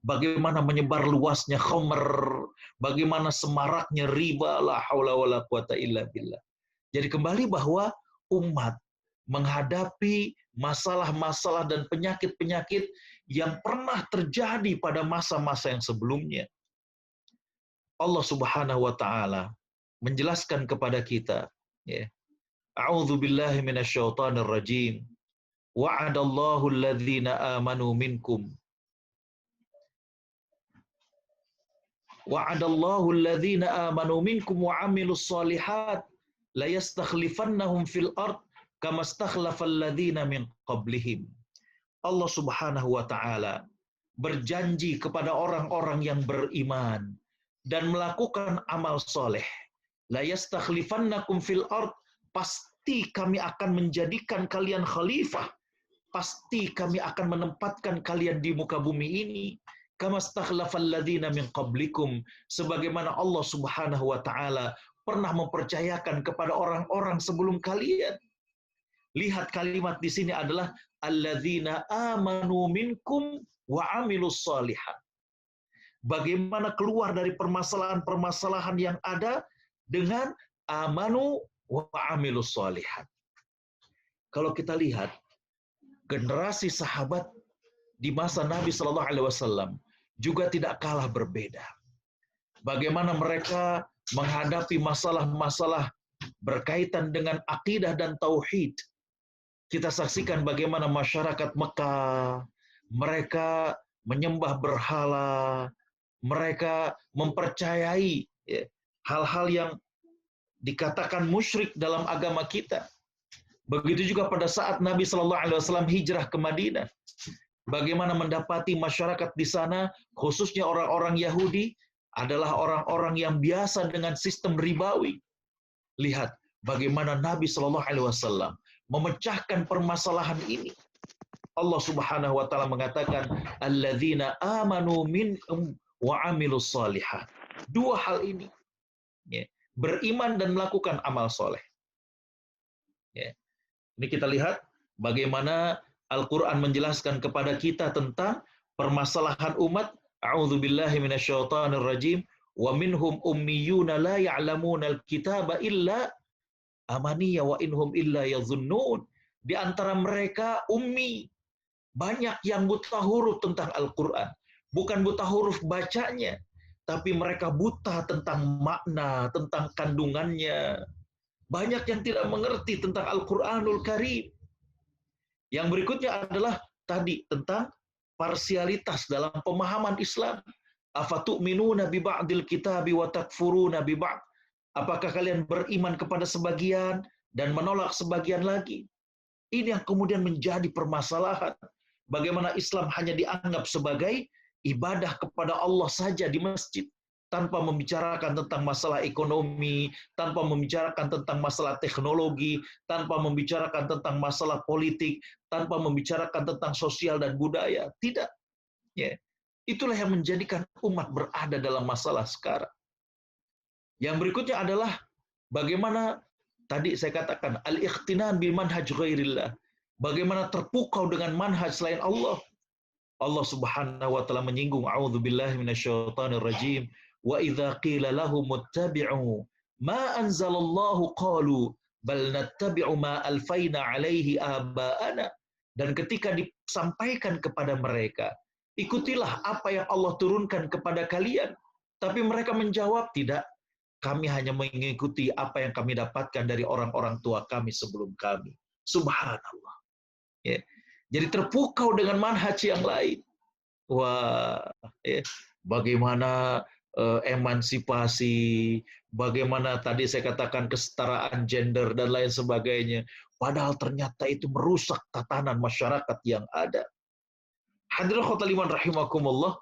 Speaker 3: Bagaimana menyebar luasnya khamr, bagaimana semaraknya riba, la haula wala quwata illa billah. Jadi kembali bahwa umat menghadapi masalah-masalah dan penyakit-penyakit yang pernah terjadi pada masa-masa yang sebelumnya. Allah Subhanahu wa Ta'ala menjelaskan kepada kita, A'udzu billahi minasyaitonir rajim. Wa'adallahu alladhina amanu minkum. Wa'adallahu alladhina amanu minkum wa 'amilus shalihat la yastakhlifannahum fil ard kama stakhlafal ladzina min qablihim. Allah Subhanahu wa Ta'ala berjanji kepada orang-orang yang beriman dan melakukan amal soleh. La yastakhlifannakum fil ard, pasti kami akan menjadikan kalian khalifah. Pasti kami akan menempatkan kalian di muka bumi ini. Kama stakhlafal ladzina min qablikum, sebagaimana Allah Subhanahu wa Ta'ala pernah mempercayakan kepada orang-orang sebelum kalian. Lihat kalimat di sini adalah alladzina amanu minkum wa amilus shalihat. Bagaimana keluar dari permasalahan-permasalahan yang ada dengan amanu wa amilus shalihat. Kalau kita lihat generasi sahabat di masa Nabi Shallallahu Alaihi Wasallam, juga tidak kalah berbeda. Bagaimana mereka menghadapi masalah-masalah berkaitan dengan akidah dan tauhid. Kita saksikan bagaimana masyarakat Mekah, mereka menyembah berhala, mereka mempercayai hal-hal yang dikatakan musyrik dalam agama kita. Begitu juga pada saat Nabi Shallallahu Alaihi Wasallam hijrah ke Madinah, bagaimana mendapati masyarakat di sana, khususnya orang-orang Yahudi, adalah orang-orang yang biasa dengan sistem ribawi. Lihat bagaimana Nabi Shallallahu Alaihi Wasallam memecahkan permasalahan ini. Allah Subhanahu Wa Taala mengatakan, "Alladzina amanu minhum wa amilus shalihat." Dua hal ini, beriman dan melakukan amal soleh. Ini kita lihat bagaimana Al-Quran menjelaskan kepada kita tentang permasalahan umat. A'udzubillahi minasyaitonirrajim. Wa minhum ummiyuna la ya'lamunal kitaba illa amaniya wa inhum illa yadhunnun. Di antara mereka ummi, banyak yang buta huruf tentang Al-Quran. Bukan buta huruf bacanya, tapi mereka buta tentang makna, tentang kandungannya. Banyak yang tidak mengerti tentang Al-Quranul Karim. Yang berikutnya adalah tadi tentang parsialitas dalam pemahaman Islam. Afatu'minuna bi ba'dil kitabi wa takfuruna bi ba'd. Apakah kalian beriman kepada sebagian dan menolak sebagian lagi? Ini yang kemudian menjadi permasalahan. Bagaimana Islam hanya dianggap sebagai ibadah kepada Allah saja di masjid, tanpa membicarakan tentang masalah ekonomi, tanpa membicarakan tentang masalah teknologi, tanpa membicarakan tentang masalah politik, tanpa membicarakan tentang sosial dan budaya. Tidak. Itulah yang menjadikan umat berada dalam masalah sekarang. Yang berikutnya adalah bagaimana tadi saya katakan al-ikhtinan bil manhaj ghairillah. Bagaimana terpukau dengan manhaj selain Allah. Allah Subhanahu wa taala menyinggung, a'udzubillahi minasyaitonirrajim, wa idza qila lahum ittabi'u ma anzalallahu qalu bal nattabi'u ma alfaina 'alaihi aba'ana. Dan ketika disampaikan kepada mereka, ikutilah apa yang Allah turunkan kepada kalian. Tapi mereka menjawab, tidak, kami hanya mengikuti apa yang kami dapatkan dari orang-orang tua kami sebelum kami. Subhanallah. Jadi terpukau dengan manhaj yang lain. Wah, bagaimana emansipasi, bagaimana tadi saya katakan kesetaraan gender dan lain sebagainya. Padahal ternyata itu merusak tatanan masyarakat yang ada. Hadirin khotaliman rahimakumullah.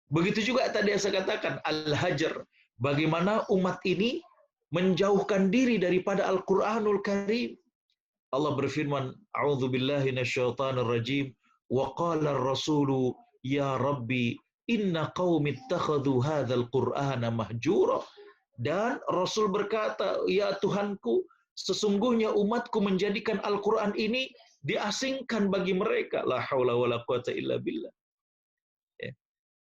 Speaker 3: Begitu juga tadi yang saya katakan, al-hajar. Bagaimana umat ini menjauhkan diri daripada Al-Quranul Karim. Allah berfirman, a'udzubillahi minasyaitonirrajim, wa qala ar-rasulu ya rabbi inna qaumi ittakhadhu hadzal qur'ana mahjura. Dan Rasul berkata, ya Tuhanku, sesungguhnya umatku menjadikan Al-Quran ini diasingkan bagi mereka. La haula wala quwata illa billah.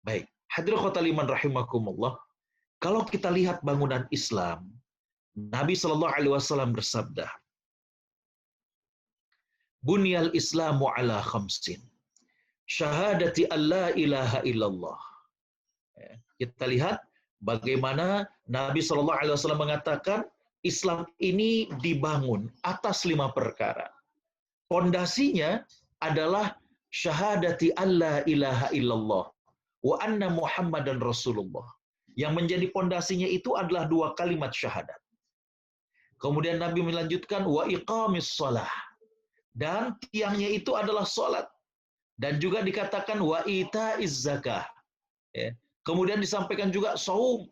Speaker 3: Baik, hadirin khotaliman rahimakumullah. Kalau kita lihat bangunan Islam, Nabi Shallallahu Alaihi Wasallam bersabda, Bunyal Islamu ala khamsin, syahadati an la ilaha illallah. Kita lihat bagaimana Nabi Shallallahu Alaihi Wasallam mengatakan Islam ini dibangun atas 5 perkara. Pondasinya adalah syahadati an la ilaha illallah wa anna Muhammadan Rasulullah. Yang menjadi pondasinya itu adalah 2 kalimat syahadat. Kemudian Nabi melanjutkan wa iqamis shalah. Dan tiangnya itu adalah salat. Dan juga dikatakan wa itaiz zakah. Kemudian disampaikan juga saum,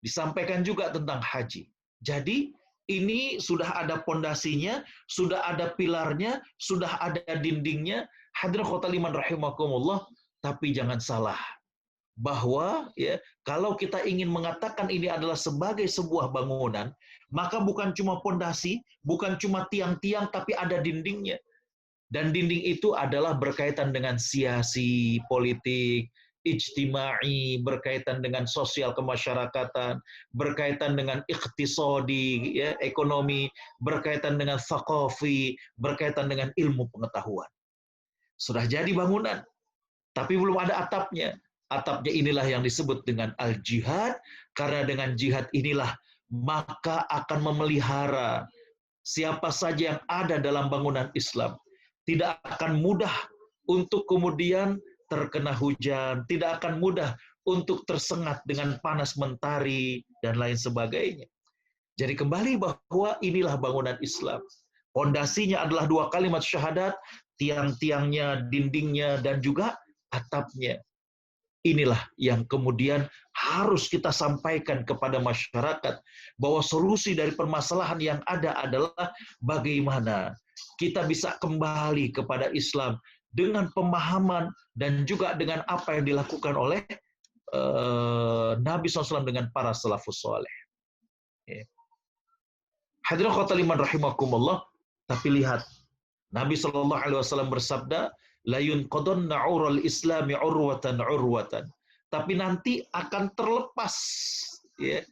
Speaker 3: disampaikan juga tentang haji. Jadi ini sudah ada pondasinya, sudah ada pilarnya, sudah ada dindingnya. Hadirin khotaliman rahimakumullah, tapi jangan salah. Bahwa kalau kita ingin mengatakan ini adalah sebagai sebuah bangunan, maka bukan cuma pondasi, bukan cuma tiang-tiang, tapi ada dindingnya. Dan dinding itu adalah berkaitan dengan siasi, politik, ijtimai, berkaitan dengan sosial kemasyarakatan, berkaitan dengan iqtisadi, ekonomi, berkaitan dengan thaqafi, berkaitan dengan ilmu pengetahuan. Sudah jadi bangunan, tapi belum ada atapnya. Atapnya inilah yang disebut dengan al-jihad, karena dengan jihad inilah maka akan memelihara siapa saja yang ada dalam bangunan Islam. Tidak akan mudah untuk kemudian terkena hujan, tidak akan mudah untuk tersengat dengan panas mentari, dan lain sebagainya. Jadi kembali bahwa inilah bangunan Islam. Pondasinya adalah 2 kalimat syahadat, tiang-tiangnya, dindingnya, dan juga atapnya. Inilah yang kemudian harus kita sampaikan kepada masyarakat, bahwa solusi dari permasalahan yang ada adalah bagaimana kita bisa kembali kepada Islam dengan pemahaman dan juga dengan apa yang dilakukan oleh Nabi SAW dengan para salafus saleh. Hadirin khotbah liman rahimakumullah, tapi lihat, Nabi SAW bersabda, la yunqadanna 'ural islami 'urwatan 'urwatan. Tapi nanti akan terlepas ya,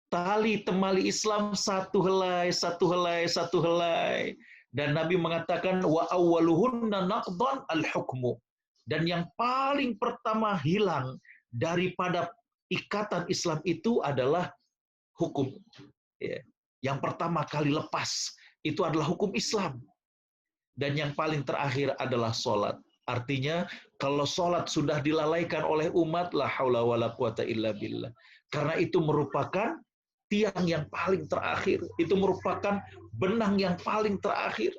Speaker 3: tali temali Islam satu helai, satu helai, satu helai. Dan Nabi mengatakan wa awwaluhunna naqdan al-hukmu. Dan yang paling pertama hilang daripada ikatan Islam itu adalah hukum. Ya. Yang pertama kali lepas itu adalah hukum Islam. Dan yang paling terakhir adalah sholat. Artinya, kalau sholat sudah dilalaikan oleh umat, la haula wala quwata illa billah. Karena itu merupakan tiang yang paling terakhir. Itu merupakan benang yang paling terakhir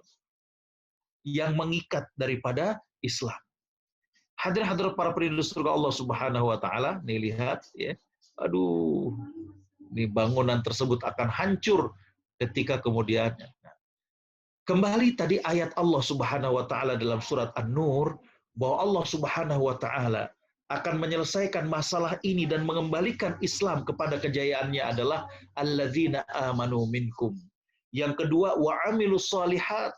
Speaker 3: yang mengikat daripada Islam. Hadirin para penduduk surga Allah Subhanahu wa taala, nih lihat ya. Aduh, ini bangunan tersebut akan hancur ketika kemudian. Kembali tadi ayat Allah Subhanahu wa taala dalam surat An-Nur, bahwa Allah Subhanahu wa taala akan menyelesaikan masalah ini dan mengembalikan Islam kepada kejayaannya adalah alladzina amanu minkum. Yang kedua, wa amilus shalihat.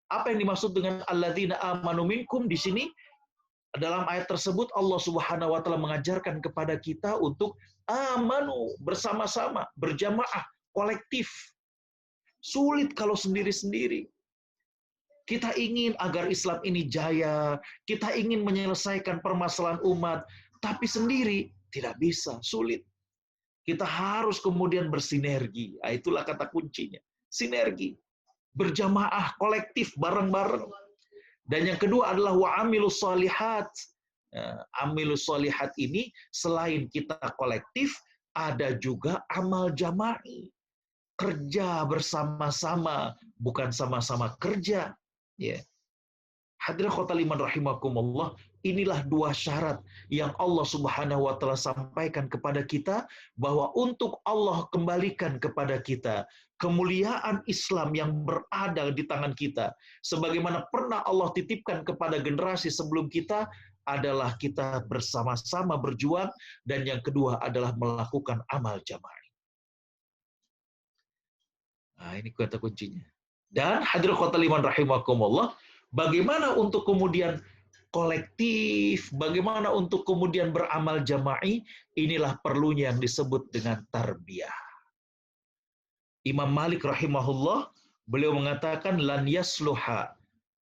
Speaker 3: Apa yang dimaksud dengan alladzina amanu minkum di sini? Dalam ayat tersebut Allah Subhanahu wa taala mengajarkan kepada kita untuk amanu, bersama-sama, berjamaah, kolektif. Sulit kalau sendiri-sendiri. Kita ingin agar Islam ini jaya, kita ingin menyelesaikan permasalahan umat, tapi sendiri tidak bisa, sulit. Kita harus kemudian bersinergi. Nah, itulah kata kuncinya. Sinergi. Berjamaah, kolektif, bareng-bareng. Dan yang kedua adalah wa'amilus shalihat. Amilus shalihat ini selain kita kolektif, ada juga amal jama'i. Kerja bersama-sama, bukan sama-sama kerja. Ya. Hadirin khotbah liman rahimakumullah, inilah 2 syarat yang Allah Subhanahu wa taala sampaikan kepada kita, bahwa untuk Allah kembalikan kepada kita kemuliaan Islam yang berada di tangan kita, sebagaimana pernah Allah titipkan kepada generasi sebelum kita, adalah kita bersama-sama berjuang, dan yang kedua adalah melakukan amal jamaah. Nah, ini kata kuncinya. Dan hadirin khotbah liman rahimakumullah, bagaimana untuk kemudian kolektif, bagaimana untuk kemudian beramal jama'i, inilah perlunya yang disebut dengan tarbiyah. Imam Malik rahimahullah, beliau mengatakan lan yasluha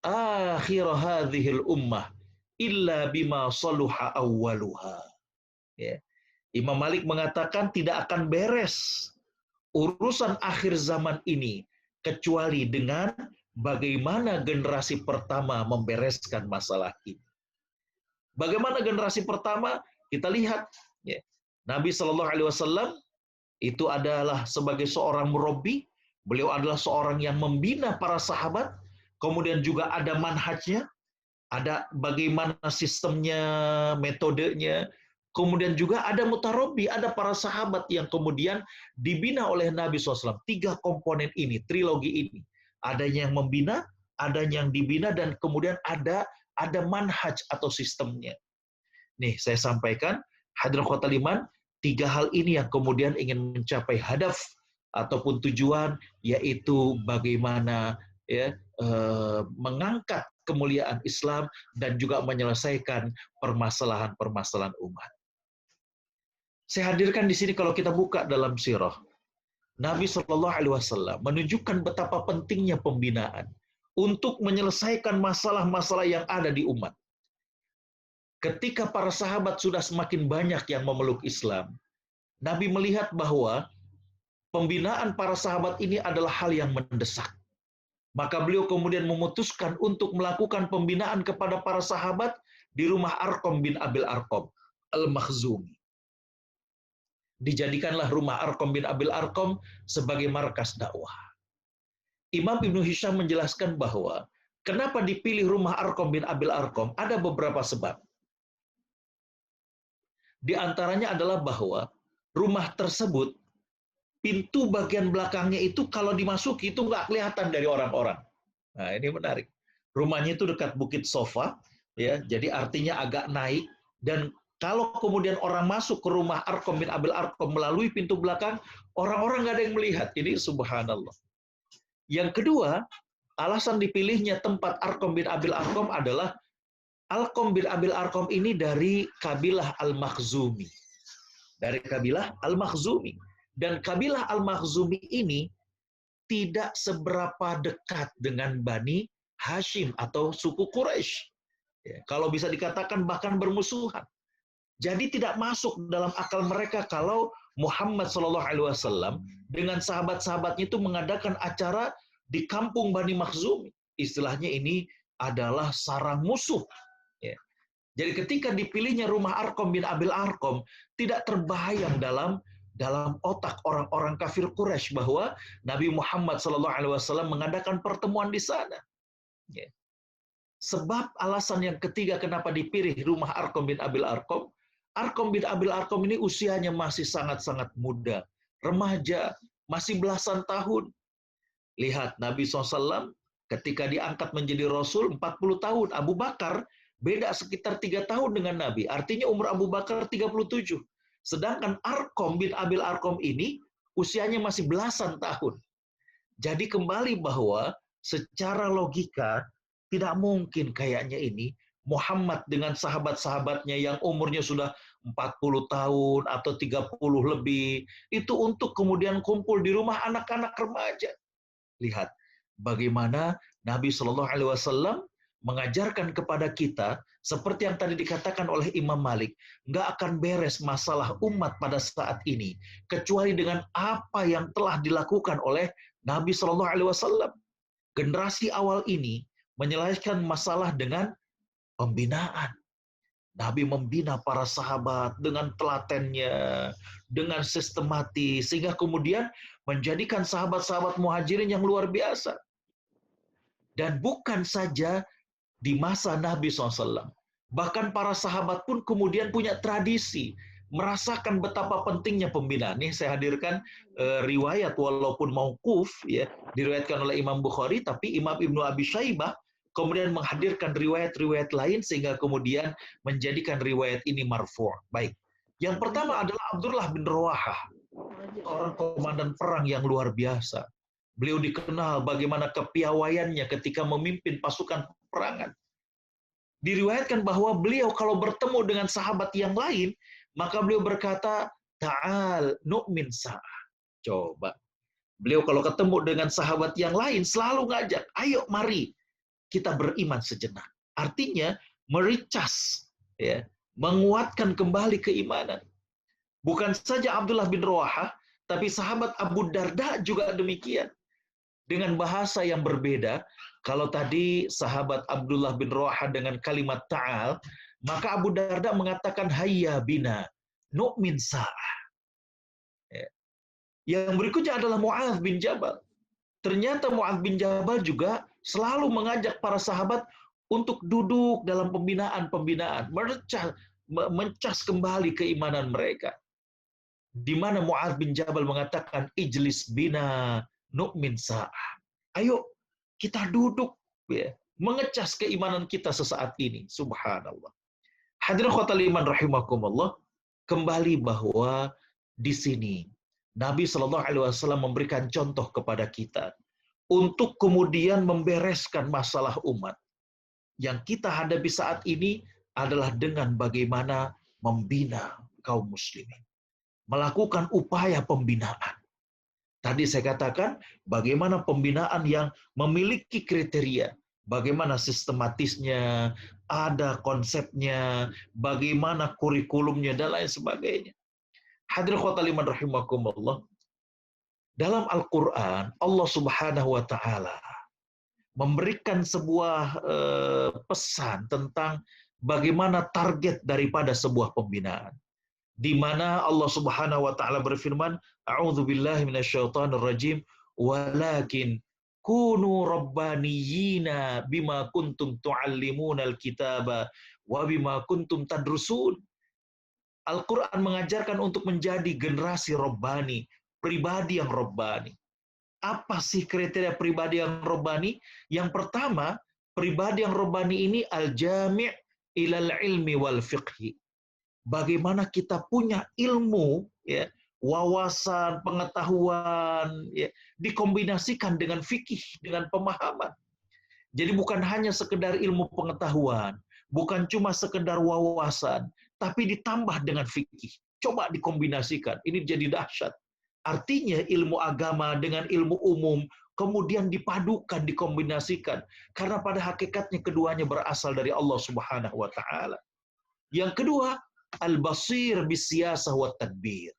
Speaker 3: akhir hadhil ummah illa bima saluha awwaluha. Ya. Imam Malik mengatakan tidak akan beres urusan akhir zaman ini kecuali dengan bagaimana generasi pertama membereskan masalah ini. Bagaimana generasi pertama? Kita lihat ya. Nabi Shallallahu Alaihi Wasallam itu adalah sebagai seorang murabbi, beliau adalah seorang yang membina para sahabat, kemudian juga ada manhajnya, ada bagaimana sistemnya, metodenya, kemudian juga ada mutarabbi, ada para sahabat yang kemudian dibina oleh Nabi SAW. 3 komponen ini, trilogi ini. Adanya yang membina, adanya yang dibina, dan kemudian ada manhaj atau sistemnya. Nih, saya sampaikan, hadirin khotbah liman, 3 hal ini yang kemudian ingin mencapai hadaf ataupun tujuan, yaitu bagaimana ya, mengangkat kemuliaan Islam dan juga menyelesaikan permasalahan-permasalahan umat. Saya hadirkan di sini kalau kita buka dalam sirah, Nabi Shallallahu Alaihi Wasallam menunjukkan betapa pentingnya pembinaan untuk menyelesaikan masalah-masalah yang ada di umat. ketika para sahabat sudah semakin banyak yang memeluk Islam, Nabi melihat bahwa pembinaan para sahabat ini adalah hal yang mendesak. Maka beliau kemudian memutuskan untuk melakukan pembinaan kepada para sahabat di rumah Arqam bin Abil Arqam Al-Makhzumi. Dijadikanlah rumah Arqam bin Abil Arqam sebagai markas dakwah. Imam Ibnu Hisham menjelaskan bahwa kenapa dipilih rumah Arqam bin Abil Arqam, ada beberapa sebab. Di antaranya adalah bahwa rumah tersebut, pintu bagian belakangnya itu kalau dimasuki itu nggak kelihatan dari orang-orang. Nah, ini menarik. Rumahnya itu dekat Bukit Sofa, ya, jadi artinya agak naik, dan kalau kemudian orang masuk ke rumah Arqam bin Abil Arqam melalui pintu belakang, orang-orang nggak ada yang melihat. Ini subhanallah. Yang kedua, alasan dipilihnya tempat Arqam bin Abil Arqam adalah Arqam bin Abil Arqam ini dari kabilah Al-Makhzumi. Dari kabilah Al-Makhzumi. Dan kabilah Al-Makhzumi ini tidak seberapa dekat dengan Bani Hashim atau suku Quraisy. Ya, kalau bisa dikatakan bahkan bermusuhan. Jadi tidak masuk dalam akal mereka kalau Muhammad SAW dengan sahabat-sahabatnya itu mengadakan acara di kampung Bani Makhzumi. Istilahnya ini adalah sarang musuh. Ya. Jadi ketika dipilihnya rumah Arqam bin Abil Arqam, tidak terbayang dalam otak orang-orang kafir Quraisy bahwa Nabi Muhammad SAW mengadakan pertemuan di sana. Ya. Sebab alasan yang ketiga kenapa dipilih rumah Arqam bin Abil Arqam, Arqam bin Abil Arqam ini usianya masih sangat-sangat muda, remaja, masih belasan tahun. Lihat, Nabi SAW ketika diangkat menjadi Rasul 40 tahun, Abu Bakar beda sekitar 3 tahun dengan Nabi. Artinya umur Abu Bakar 37. Sedangkan Arqam bin Abil Arqam ini usianya masih belasan tahun. Jadi kembali bahwa secara logika tidak mungkin kayaknya ini Muhammad dengan sahabat-sahabatnya yang umurnya sudah 40 tahun atau 30 lebih, itu untuk kemudian kumpul di rumah anak-anak remaja. Lihat bagaimana Nabi SAW mengajarkan kepada kita, seperti yang tadi dikatakan oleh Imam Malik, nggak akan beres masalah umat pada saat ini, kecuali dengan apa yang telah dilakukan oleh Nabi SAW. Generasi awal ini menyelesaikan masalah dengan pembinaan. Nabi membina para sahabat dengan telatennya, dengan sistematis, sehingga kemudian menjadikan sahabat-sahabat muhajirin yang luar biasa. Dan bukan saja di masa Nabi SAW. Bahkan para sahabat pun kemudian punya tradisi, merasakan betapa pentingnya pembinaan. Nih saya hadirkan riwayat walaupun mauquf, ya, diriwayatkan oleh Imam Bukhari, tapi Imam Ibnu Abi Syaibah kemudian menghadirkan riwayat-riwayat lain sehingga kemudian menjadikan riwayat ini marfu'. Baik. Yang pertama adalah Abdullah bin Rawahah, orang komandan perang yang luar biasa. Beliau dikenal bagaimana kepiawaiannya ketika memimpin pasukan peperangan. Diriwayatkan bahwa beliau kalau bertemu dengan sahabat yang lain, maka beliau berkata, "Ta'al nu'min sa'ah." Coba. Beliau kalau ketemu dengan sahabat yang lain selalu ngajak, "Ayo mari kita beriman sejenak." Artinya mericas, ya, menguatkan kembali keimanan. Bukan saja Abdullah bin Rawahah, tapi sahabat Abu Darda juga demikian. Dengan bahasa yang berbeda, kalau tadi sahabat Abdullah bin Rawahah dengan kalimat ta'al, maka Abu Darda mengatakan hayya bina nu'min sa'ah. Ya. Yang berikutnya adalah Mu'adz bin Jabal. Ternyata Mu'adz bin Jabal juga selalu mengajak para sahabat untuk duduk dalam pembinaan, mencas kembali keimanan mereka. Di mana Mu'adz bin Jabal mengatakan, "Ijlis bina nu'min sa'ah." Ayo kita duduk, ya, mengecas keimanan kita sesaat ini. Subhanallah. Hadirin khotal iman rahimakumullah, kembali bahwa di sini Nabi SAW memberikan contoh kepada kita untuk kemudian membereskan masalah umat. Yang kita hadapi saat ini adalah dengan bagaimana membina kaum muslimin. Melakukan upaya pembinaan. Tadi saya katakan bagaimana pembinaan yang memiliki kriteria, bagaimana sistematisnya, ada konsepnya, bagaimana kurikulumnya, dan lain sebagainya. Hadirin khotaliman rahimakumullah, dalam Al-Quran, Allah Subhanahu wa Ta'ala memberikan sebuah pesan tentang bagaimana target daripada sebuah pembinaan. Di mana Allah Subhanahu wa Ta'ala berfirman, A'udzubillahi minasyaitonir rajim, walakin kunu rabbaniyina bima kuntum tuallimunal kitaba wa bima kuntum tadrusun. Al-Quran mengajarkan untuk menjadi generasi Rabbani, pribadi yang Rabbani. Apa sih kriteria pribadi yang Rabbani? Yang pertama, pribadi yang Rabbani ini al-jami' ilal ilmi wal fiqhi. Bagaimana kita punya ilmu, ya, wawasan, pengetahuan, ya, dikombinasikan dengan fikih, dengan pemahaman. Jadi bukan hanya sekedar ilmu pengetahuan, bukan cuma sekedar wawasan, tapi ditambah dengan fikih. Coba dikombinasikan, ini jadi dahsyat. Artinya ilmu agama dengan ilmu umum, kemudian dipadukan, dikombinasikan. Karena pada hakikatnya keduanya berasal dari Allah Subhanahu wa Ta'ala. Yang kedua, al-basir bisyasah wa tadbir.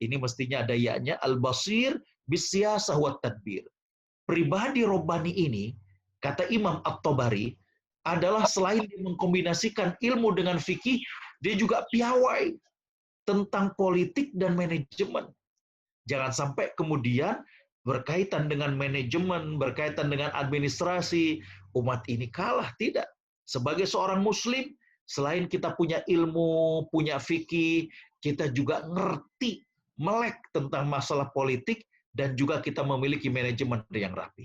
Speaker 3: Ini mestinya ada ya-nya, al-basir bisyasah wa tadbir. Pribadi Rabbani ini, kata Imam At-Tabari, adalah selain dia mengkombinasikan ilmu dengan fikih, dia juga piawai tentang politik dan manajemen. Jangan sampai kemudian berkaitan dengan manajemen, berkaitan dengan administrasi, umat ini kalah. Tidak. Sebagai seorang muslim, selain kita punya ilmu, punya fikih, kita juga ngerti, melek tentang masalah politik, dan juga kita memiliki manajemen yang rapi.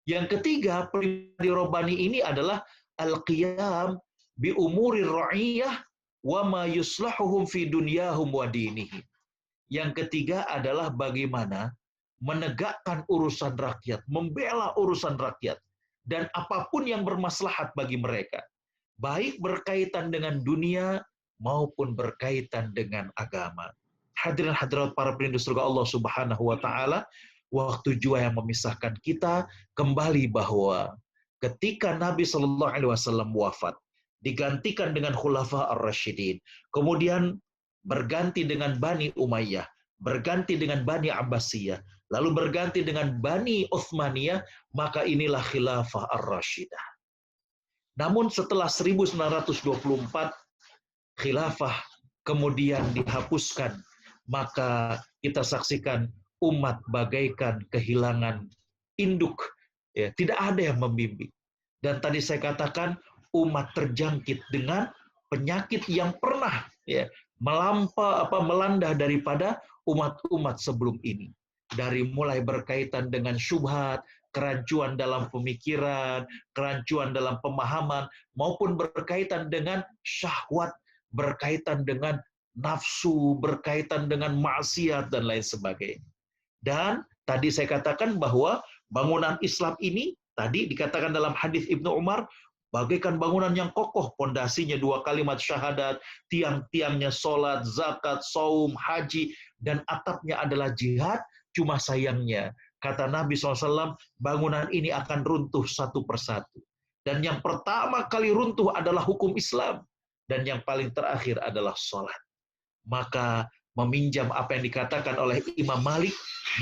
Speaker 3: Yang ketiga, pribadi Rabbani ini adalah al-qiyam bi umuri ra'iyah wa ma yuslahuhum fi dunyahum wa dinihim. Yang ketiga adalah bagaimana menegakkan urusan rakyat, membela urusan rakyat, dan apapun yang bermaslahat bagi mereka, baik berkaitan dengan dunia maupun berkaitan dengan agama. Hadirin hadirat para perindu surga Allah Subhanahu wa Ta'ala, waktu jua yang memisahkan kita kembali bahwa ketika Nabi Shallallahu Alaihi Wasallam wafat, digantikan dengan Khulafa ar-Rasyidin, kemudian berganti dengan Bani Umayyah, berganti dengan Bani Abbasiyah, lalu berganti dengan Bani Utsmaniyah, maka inilah Khilafah ar-Rasyidah. Namun setelah 1924, Khilafah kemudian dihapuskan, maka kita saksikan umat bagaikan kehilangan induk, ya, tidak ada yang membimbing. Dan tadi saya katakan umat terjangkit dengan penyakit yang pernah, ya, melanda daripada umat-umat sebelum ini. Dari mulai berkaitan dengan syubhat, kerancuan dalam pemikiran, kerancuan dalam pemahaman, maupun berkaitan dengan syahwat, berkaitan dengan nafsu, berkaitan dengan maksiat, dan lain sebagainya. Dan tadi saya katakan bahwa bangunan Islam ini, tadi dikatakan dalam hadis Ibnu Umar, bagaikan bangunan yang kokoh, pondasinya 2 kalimat syahadat, tiang-tiangnya sholat, zakat, saum, haji, dan atapnya adalah jihad. Cuma sayangnya, kata Nabi SAW, bangunan ini akan runtuh satu persatu. Dan yang pertama kali runtuh adalah hukum Islam. Dan yang paling terakhir adalah sholat. Maka meminjam apa yang dikatakan oleh Imam Malik,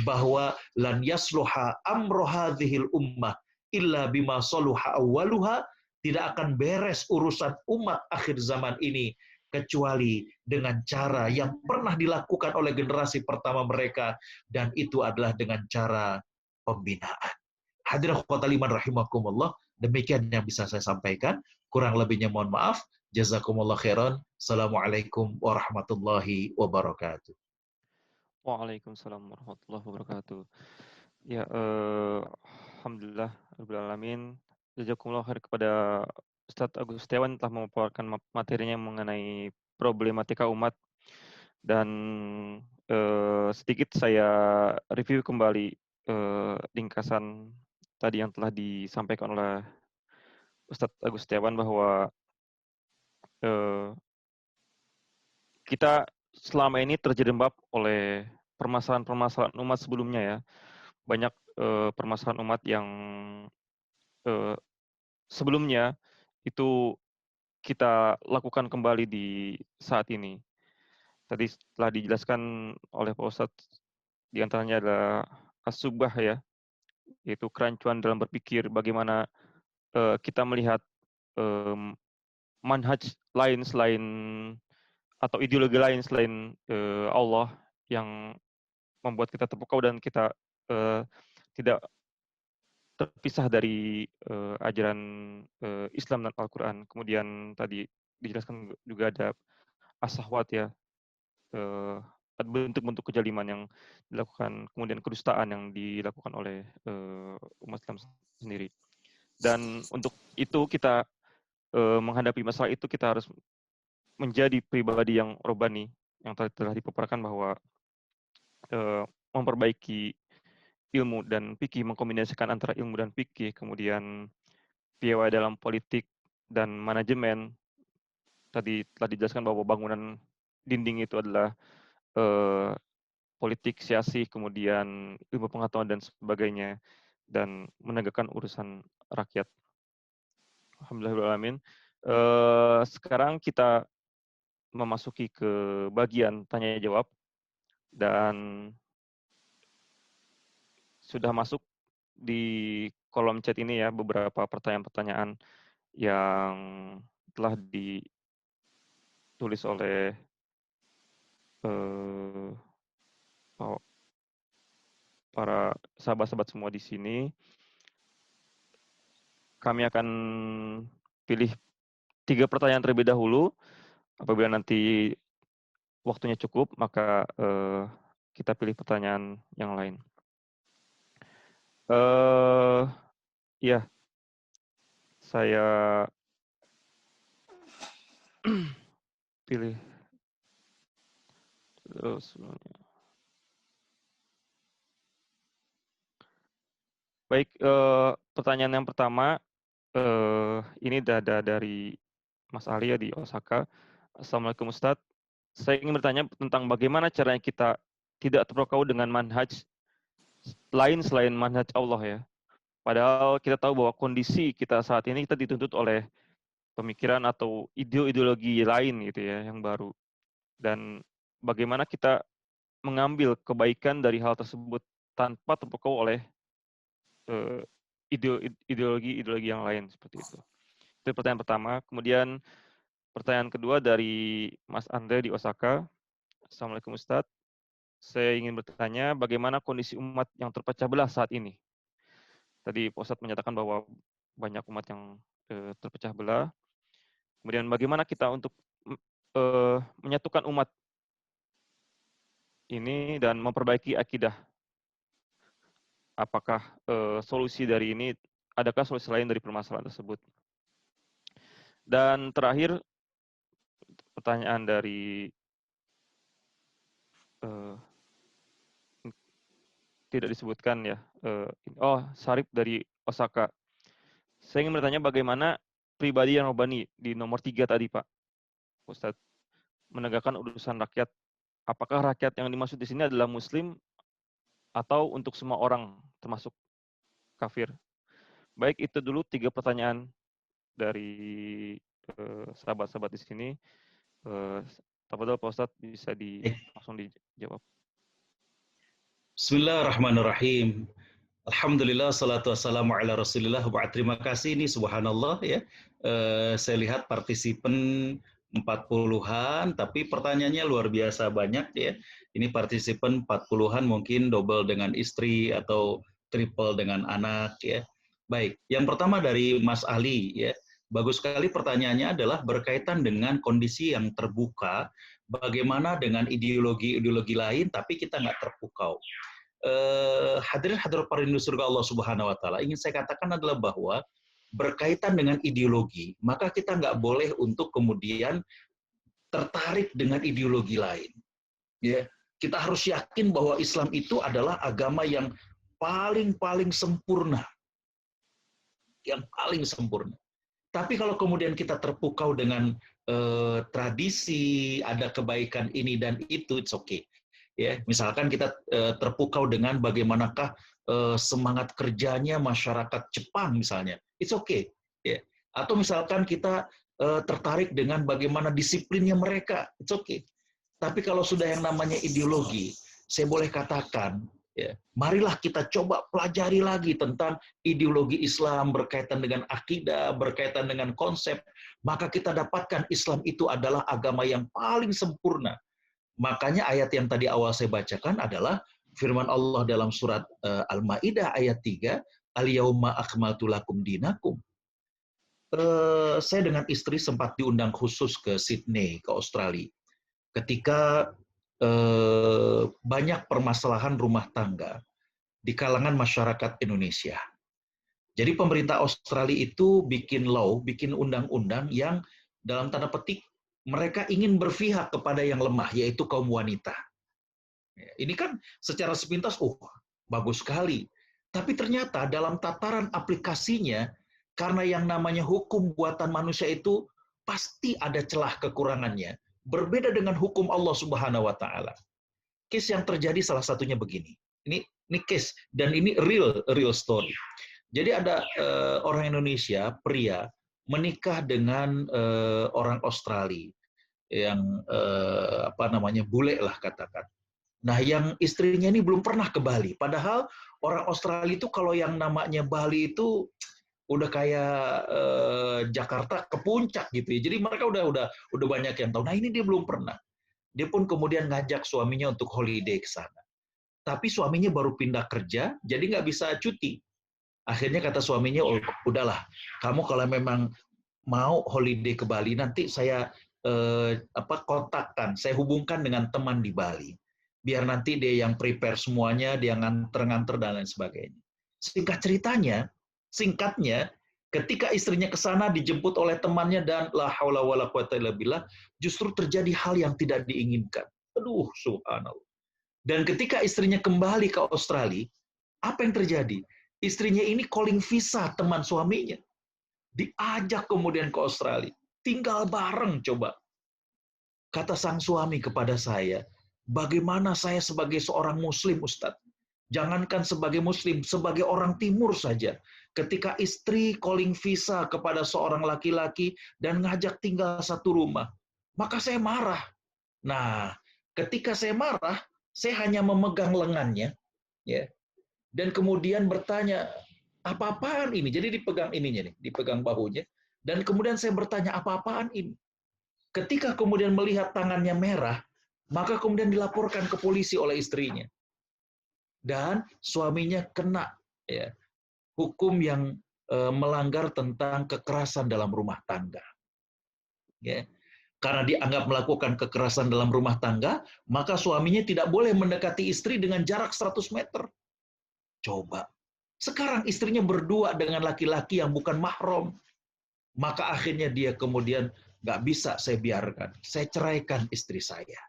Speaker 3: bahwa lan yasluha amru hadhil ummah illa bima saluha awwaluha, tidak akan beres urusan umat akhir zaman ini kecuali dengan cara yang pernah dilakukan oleh generasi pertama mereka, dan itu adalah dengan cara pembinaan. Hadirin khotaliman rahimakumullah, demikian yang bisa saya sampaikan. Kurang lebihnya mohon maaf. Jazakumullah khairan. Assalamualaikum warahmatullahi wabarakatuh.
Speaker 1: Waalaikumsalam warahmatullahi wabarakatuh. Ya, alhamdulillah rabbil alamin. Jazakumullah khair kepada Ustadz Agus Setiawan telah memaparkan materinya mengenai problematika umat, dan sedikit saya review kembali ringkasan tadi yang telah disampaikan oleh Ustadz Agus Setiawan, bahwa kita selama ini terjerembab oleh permasalahan-permasalahan umat sebelumnya, ya. Banyak permasalahan umat yang sebelumnya itu kita lakukan kembali di saat ini. Tadi telah dijelaskan oleh Pak Ustadz, di antaranya adalah as-subah ya, yaitu kerancuan dalam berpikir, bagaimana kita melihat manhaj lain selain atau ideologi lain selain Allah yang membuat kita terpukau dan kita tidak terpisah dari ajaran Islam dan Al-Quran. Kemudian tadi dijelaskan juga ada as-sahwat ya, bentuk-bentuk kejaliman yang dilakukan, kemudian kedustaan yang dilakukan oleh umat Islam sendiri. Dan untuk itu kita menghadapi masalah itu, kita harus menjadi pribadi yang robani, yang telah dipaparkan bahwa memperbaiki ilmu dan fikih, mengkombinasikan antara ilmu dan fikih, kemudian piawai dalam politik dan manajemen. Tadi telah dijelaskan bahwa bangunan dinding itu adalah politik, siasih, kemudian ilmu pengetahuan dan sebagainya, dan menegakkan urusan rakyat. Alhamdulillahirrahmanirrahim. Sekarang kita memasuki ke bagian tanya jawab, dan sudah masuk di kolom chat ini ya beberapa pertanyaan-pertanyaan yang telah ditulis oleh para sahabat-sahabat semua di sini. Kami akan pilih 3 pertanyaan terlebih dahulu. Apabila nanti waktunya cukup, maka kita pilih pertanyaan yang lain. Ya, saya pilih sebelumnya. Baik, pertanyaan yang pertama ini dari Mas Ali ya di Osaka. Assalamualaikum Ustadz. Saya ingin bertanya tentang bagaimana caranya kita tidak terpukau dengan manhaj lain selain manhaj Allah ya. Padahal kita tahu bahwa kondisi kita saat ini kita dituntut oleh pemikiran atau ideologi lain gitu ya yang baru. Dan bagaimana kita mengambil kebaikan dari hal tersebut tanpa terpukau oleh ideologi yang lain seperti itu. Itu pertanyaan pertama. Kemudian pertanyaan kedua dari Mas Andre di Osaka. Assalamualaikum Ustadz. Saya ingin bertanya bagaimana kondisi umat yang terpecah belah saat ini. Tadi Pak Ustadz menyatakan bahwa banyak umat yang terpecah belah. Kemudian bagaimana kita untuk menyatukan umat ini dan memperbaiki akidah. Apakah solusi dari ini, adakah solusi lain dari permasalahan tersebut? Dan terakhir, pertanyaan dari tidak disebutkan ya. Sarip dari Osaka. Saya ingin bertanya bagaimana pribadi yang robani di nomor 3 tadi Pak Ustadz, menegakkan urusan rakyat. Apakah rakyat yang dimaksud di sini adalah Muslim atau untuk semua orang termasuk kafir? Baik, itu dulu 3 pertanyaan dari sahabat-sahabat di sini. Tafadhol Pak Ustadz, bisa langsung dijawab.
Speaker 3: Bismillahirrahmanirrahim. Alhamdulillah, salatu wassalamu ala rasulillah. Terima kasih, ini subhanallah ya. Saya lihat partisipan 40-an, tapi pertanyaannya luar biasa banyak ya. Ini partisipan 40-an, mungkin double dengan istri atau triple dengan anak ya. Baik, yang pertama dari Mas Ali ya. Bagus sekali pertanyaannya adalah berkaitan dengan kondisi yang terbuka, bagaimana dengan ideologi-ideologi lain tapi kita nggak terpukau. Hadirin hadirat para rindu surga Allah Subhanahu wa taala, ingin saya katakan adalah bahwa berkaitan dengan ideologi, maka kita nggak boleh untuk kemudian tertarik dengan ideologi lain. Ya, kita harus yakin bahwa Islam itu adalah agama yang paling sempurna. Yang paling sempurna. Tapi kalau kemudian kita terpukau dengan tradisi, ada kebaikan ini dan itu, it's okay. Ya, misalkan kita terpukau dengan bagaimanakah semangat kerjanya masyarakat Jepang misalnya, it's okay. ya. Atau misalkan kita tertarik dengan bagaimana disiplinnya mereka, it's okay. Tapi kalau sudah yang namanya ideologi, saya boleh katakan, ya, marilah kita coba pelajari lagi tentang ideologi Islam berkaitan dengan akidah, berkaitan dengan konsep, maka kita dapatkan Islam itu adalah agama yang paling sempurna. Makanya ayat yang tadi awal saya bacakan adalah firman Allah dalam surat Al-Maidah ayat 3, Al-yauma akmaltu lakum dinakum. Saya dengan istri sempat diundang khusus ke Sydney, ke Australia. Ketika banyak permasalahan rumah tangga di kalangan masyarakat Indonesia. Jadi pemerintah Australia itu bikin law, bikin undang-undang yang dalam tanda petik mereka ingin berpihak kepada yang lemah, yaitu kaum wanita. Ini kan secara sepintas, bagus sekali. Tapi ternyata dalam tataran aplikasinya, karena yang namanya hukum buatan manusia itu pasti ada celah kekurangannya. Berbeda dengan hukum Allah Subhanahu wa Ta'ala. Case yang terjadi salah satunya begini. Ini case dan ini real story. Jadi ada orang Indonesia, pria, menikah dengan orang Australia yang bule lah katakan. Nah, yang istrinya ini belum pernah ke Bali. Padahal orang Australia itu kalau yang namanya Bali itu udah kayak Jakarta ke puncak gitu ya. Jadi mereka udah banyak yang tahu. Nah, ini dia belum pernah. Dia pun kemudian ngajak suaminya untuk holiday ke sana. Tapi suaminya baru pindah kerja, jadi nggak bisa cuti. Akhirnya kata suaminya, udahlah, kamu kalau memang mau holiday ke Bali, nanti saya kontakkan, saya hubungkan dengan teman di Bali. Biar nanti dia yang prepare semuanya, dia nganter-nganter dan lain sebagainya. Singkatnya, ketika istrinya ke sana dijemput oleh temannya dan la haula wala quwata illa billah, justru terjadi hal yang tidak diinginkan. Aduh, subhanallah. Dan ketika istrinya kembali ke Australia, apa yang terjadi? Istrinya ini calling visa teman suaminya. Diajak kemudian ke Australia. Tinggal bareng coba. Kata sang suami kepada saya, bagaimana saya sebagai seorang muslim, Ustadz? Jangankan sebagai muslim, sebagai orang timur saja. Ketika istri calling visa kepada seorang laki-laki dan ngajak tinggal satu rumah, maka saya marah. Nah, ketika saya marah, saya hanya memegang lengannya, ya, dan kemudian bertanya, apa-apaan ini? Jadi dipegang ininya nih, dipegang bahunya, dan kemudian saya bertanya, apa-apaan ini? Ketika kemudian melihat tangannya merah, maka kemudian dilaporkan ke polisi oleh istrinya. Dan suaminya kena ya, hukum yang melanggar tentang kekerasan dalam rumah tangga. Ya. Karena dianggap melakukan kekerasan dalam rumah tangga, maka suaminya tidak boleh mendekati istri dengan jarak 100 meter. Coba. Sekarang istrinya berdua dengan laki-laki yang bukan mahram. Maka akhirnya dia kemudian, nggak bisa saya biarkan. Saya ceraikan istri saya.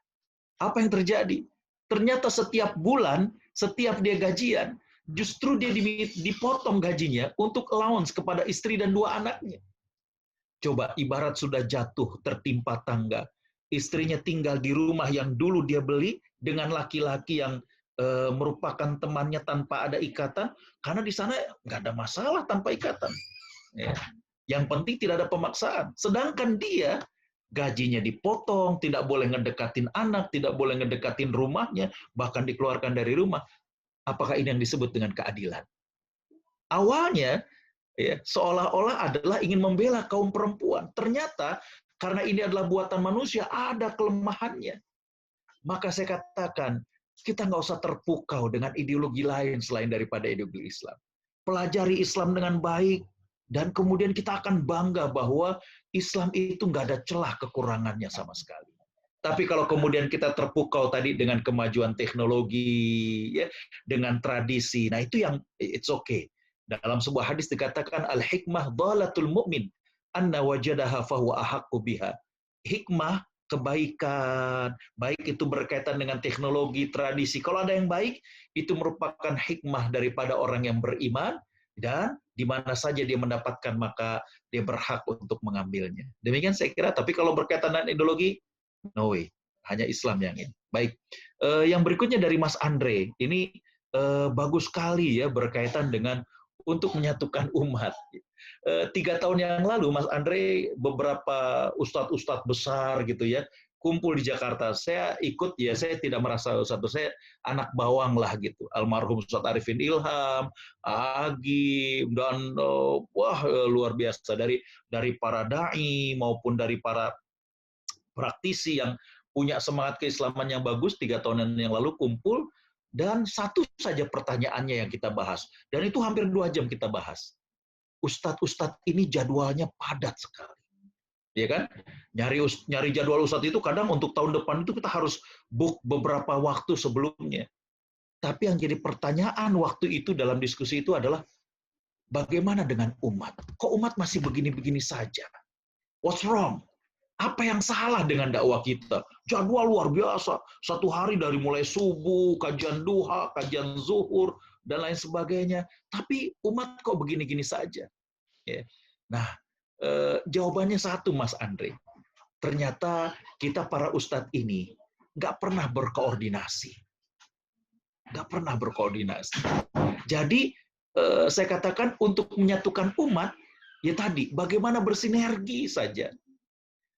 Speaker 3: Apa yang terjadi? Ternyata setiap bulan, setiap dia gajian, justru dia dipotong gajinya untuk allowance kepada istri dan 2 anaknya. Coba, ibarat sudah jatuh, tertimpa tangga. Istrinya tinggal di rumah yang dulu dia beli dengan laki-laki yang merupakan temannya tanpa ada ikatan, karena di sana nggak ada masalah tanpa ikatan. Ya. Yang penting tidak ada pemaksaan. Sedangkan dia gajinya dipotong, tidak boleh ngedekatin anak, tidak boleh ngedekatin rumahnya, bahkan dikeluarkan dari rumah. Apakah ini yang disebut dengan keadilan? Awalnya, ya, seolah-olah adalah ingin membela kaum perempuan. Ternyata, karena ini adalah buatan manusia, ada kelemahannya. Maka saya katakan, kita nggak usah terpukau dengan ideologi lain selain daripada ideologi Islam. Pelajari Islam dengan baik, dan kemudian kita akan bangga bahwa Islam itu nggak ada celah kekurangannya sama sekali. Tapi kalau kemudian kita terpukau tadi dengan kemajuan teknologi, ya, dengan tradisi, nah itu yang it's okay. Dalam sebuah hadis dikatakan al-hikmah dhalatul mu'min anna wajadaha fahuwa ahaqqu biha. Hikmah, kebaikan, baik itu berkaitan dengan teknologi, tradisi. Kalau ada yang baik, itu merupakan hikmah daripada orang yang beriman, dan di mana saja dia mendapatkan, maka dia berhak untuk mengambilnya. Demikian saya kira, tapi kalau berkaitan dengan ideologi, no way. Hanya Islam yang ini. Baik, yang berikutnya dari Mas Andre. Ini bagus sekali ya berkaitan dengan untuk menyatukan umat. 3 tahun yang lalu, Mas Andre, beberapa ustadz-ustadz besar gitu ya, kumpul di Jakarta. Saya ikut ya, saya tidak merasa satu, saya anak bawang lah gitu. Almarhum Ustadz Arifin Ilham, Agi, dan luar biasa dari para dai maupun dari para praktisi yang punya semangat keislaman yang bagus. 3 tahun yang lalu kumpul, dan satu saja pertanyaannya yang kita bahas, dan itu hampir 2 jam kita bahas. Ustadz-ustadz ini jadwalnya padat sekali, ya kan? Nyari jadwal ustadz itu kadang untuk tahun depan itu kita harus book beberapa waktu sebelumnya. Tapi yang jadi pertanyaan waktu itu dalam diskusi itu adalah bagaimana dengan umat? Kok umat masih begini-begini saja? What's wrong? Apa yang salah dengan dakwah kita? Jadwal luar biasa. 1 hari dari mulai subuh, kajian duha, kajian zuhur, dan lain sebagainya. Tapi umat kok begini-gini saja? Ya. Nah, jawabannya satu, Mas Andre. Ternyata kita para ustadz ini nggak pernah berkoordinasi. Nggak pernah berkoordinasi. Jadi, saya katakan untuk menyatukan umat, ya tadi, bagaimana bersinergi saja.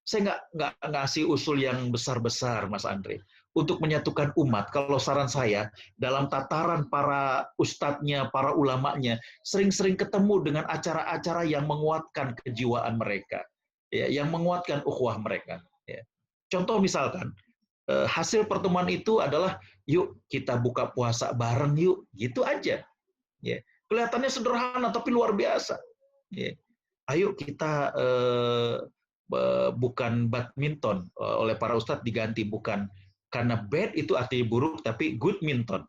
Speaker 3: Saya nggak ngasih usul yang besar-besar, Mas Andre. Untuk menyatukan umat, kalau saran saya, dalam tataran para ustadznya, para ulamanya, sering-sering ketemu dengan acara-acara yang menguatkan kejiwaan mereka, ya, yang menguatkan ukhuwah mereka. Ya. Contoh misalkan, hasil pertemuan itu adalah, yuk kita buka puasa bareng yuk, gitu aja. Ya. Kelihatannya sederhana, tapi luar biasa. Ya. Ayo kita bukan badminton, oleh para ustadz diganti, bukan karena bad itu artinya buruk, tapi good minton.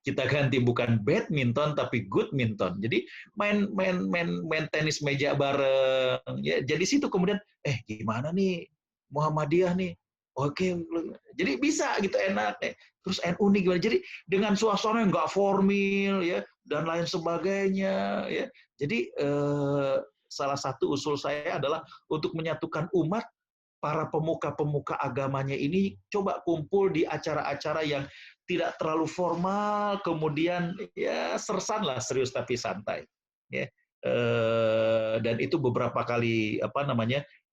Speaker 3: Kita ganti bukan badminton tapi good minton. Jadi main tenis meja bareng. Ya, jadi situ kemudian gimana nih Muhammadiyah nih? Oke, jadi bisa gitu, enak. Terus NU nih gimana? Jadi dengan suasana yang nggak formal ya dan lain sebagainya ya. Jadi salah satu usul saya adalah untuk menyatukan umat, para pemuka-pemuka agamanya ini coba kumpul di acara-acara yang tidak terlalu formal, kemudian ya sersan lah, serius tapi santai. Ya. Dan itu beberapa kali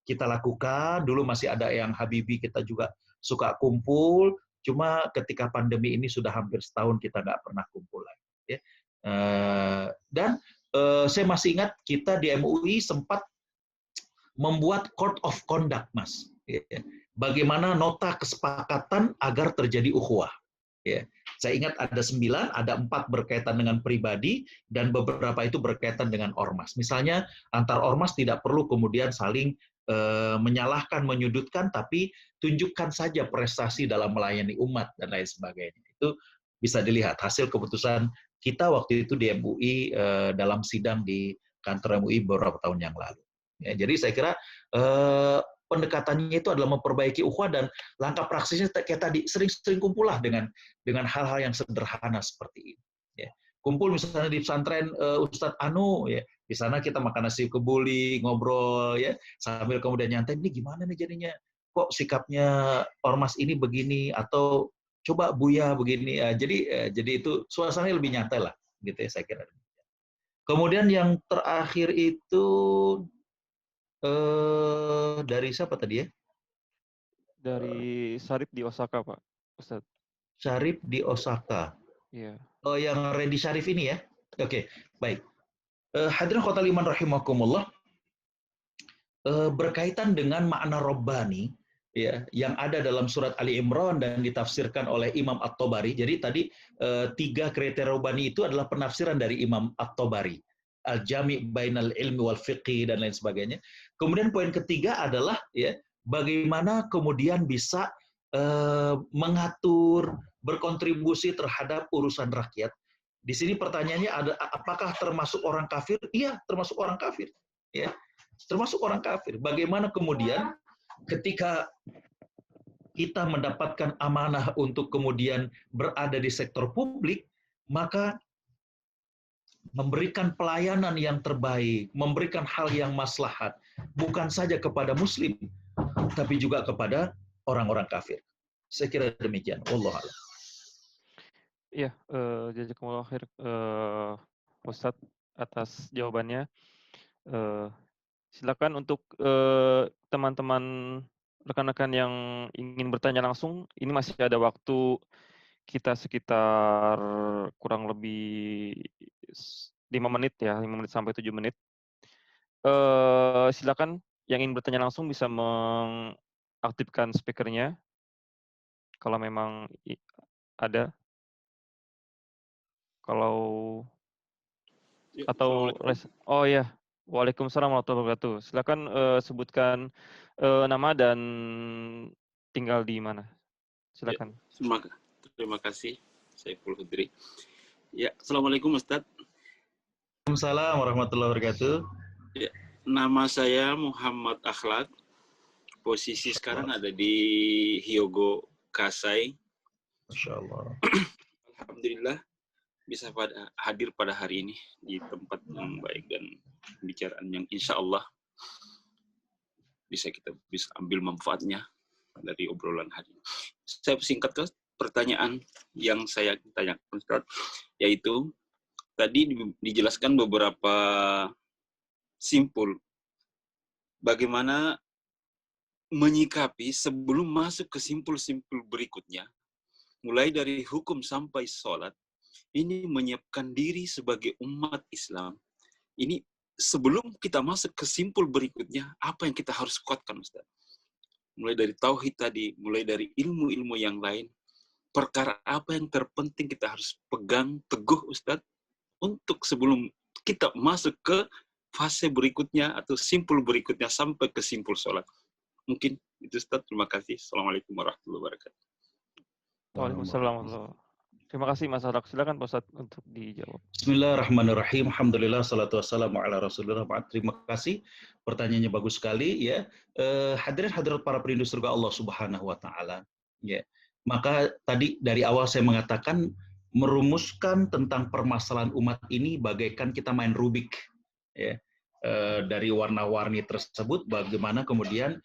Speaker 3: kita lakukan. Dulu masih ada yang Habibi, kita juga suka kumpul. Cuma ketika pandemi ini sudah hampir setahun kita nggak pernah kumpul lagi. Ya. Dan saya masih ingat kita di MUI sempat membuat code of conduct, Mas. Bagaimana nota kesepakatan agar terjadi ukhuwah. Saya ingat ada 9, ada 4 berkaitan dengan pribadi, dan beberapa itu berkaitan dengan ormas. Misalnya, antar ormas tidak perlu kemudian saling menyalahkan, menyudutkan, tapi tunjukkan saja prestasi dalam melayani umat, dan lain sebagainya. Itu bisa dilihat hasil keputusan kita waktu itu di MUI dalam sidang di kantor MUI beberapa tahun yang lalu. Ya, jadi saya kira pendekatannya itu adalah memperbaiki ukhuwah, dan langkah praksisnya kayak tadi, sering-sering kumpul lah dengan hal-hal yang sederhana seperti ini. Ya. Kumpul misalnya di pesantren Ustadz Anu, ya, di sana kita makan nasi kebuli, ngobrol, ya, sambil kemudian nyantai, ini gimana nih jadinya? Kok sikapnya ormas ini begini, atau coba Buya begini. Ya, jadi itu suasananya lebih nyantai lah, gitu ya saya kira. Kemudian yang terakhir itu dari siapa tadi ya?
Speaker 1: Dari Sarip di Osaka, Pak Ustadz.
Speaker 3: Syarif di Osaka.
Speaker 1: Iya.
Speaker 3: Oh, yang Randy Syarif ini ya? Oke, baik. Hadirin khotal iman rahimakumullah, berkaitan dengan makna Rabbani, ya, yang ada dalam surat Ali Imran dan ditafsirkan oleh Imam At-Tabari. Jadi tadi 3 kriteria Rabbani itu adalah penafsiran dari Imam At-Tabari. Al-Jami' bainal ilmi wal fiqhi dan lain sebagainya. Kemudian poin ketiga adalah ya, bagaimana kemudian bisa mengatur, berkontribusi terhadap urusan rakyat. Di sini pertanyaannya ada, apakah termasuk orang kafir? Iya, termasuk orang kafir. Ya, termasuk orang kafir. Bagaimana kemudian ketika kita mendapatkan amanah untuk kemudian berada di sektor publik, maka memberikan pelayanan yang terbaik, memberikan hal yang maslahat, bukan saja kepada muslim, tapi juga kepada orang-orang kafir. Saya kira demikian. Wallahu a'lam.
Speaker 1: Iya, jazakumullah khair Ustadz atas jawabannya. Eee, Silakan untuk, teman-teman rekan-rekan yang ingin bertanya langsung, ini masih ada waktu kita sekitar kurang lebih 5 menit ya, 5 menit sampai 7 menit. Silakan yang ingin bertanya langsung bisa mengaktifkan speaker-nya kalau memang ada. Kalau
Speaker 4: Ya,
Speaker 1: atau
Speaker 4: Assalamualaikum.
Speaker 1: oh ya, waalaikumsalam warahmatullahi wabarakatuh. Silakan, sebutkan, nama dan tinggal di mana.
Speaker 4: Ya,
Speaker 1: Silakan.
Speaker 4: terima kasih, Saiful Hudri. Ya, Assalamualaikum Ustadz.
Speaker 3: Waalaikumsalam warahmatullahi wabarakatuh.
Speaker 4: Ya, nama saya Muhammad Akhlak. Posisi sekarang ada di Hyogo, Kasai.
Speaker 3: Masya Allah.
Speaker 4: Alhamdulillah bisa hadir pada hari ini di tempat yang baik dan pembicaraan yang insya Allah kita bisa ambil manfaatnya dari obrolan hari ini. Saya singkat ke pertanyaan yang saya tanyakan, Ustaz, yaitu tadi dijelaskan beberapa simpul bagaimana menyikapi sebelum masuk ke simpul-simpul berikutnya, mulai dari hukum sampai sholat, ini menyiapkan diri sebagai umat Islam. Ini sebelum kita masuk ke simpul berikutnya, apa yang kita harus kuatkan, Ustaz? Mulai dari tauhid tadi, mulai dari ilmu-ilmu yang lain, perkara apa yang terpenting kita harus pegang teguh, Ustadz, untuk sebelum kita masuk ke fase berikutnya atau simpul berikutnya sampai ke simpul sholat. Mungkin itu, Ustadz. Terima kasih. Assalamualaikum warahmatullahi wabarakatuh.
Speaker 1: Waalaikumsalam warahmatullahi. Terima kasih Mas Arak. Silakan Pak Ustadz untuk dijawab.
Speaker 3: Bismillahirrahmanirrahim. Alhamdulillah, salatu wassalamu ala rasulullah. Terima kasih. Pertanyaannya bagus sekali ya. Hadirin hadirat para perindu surga Allah Subhanahu wa taala. Ya. Maka tadi dari awal saya mengatakan merumuskan tentang permasalahan umat ini bagaikan kita main Rubik ya. Dari warna-warni tersebut bagaimana kemudian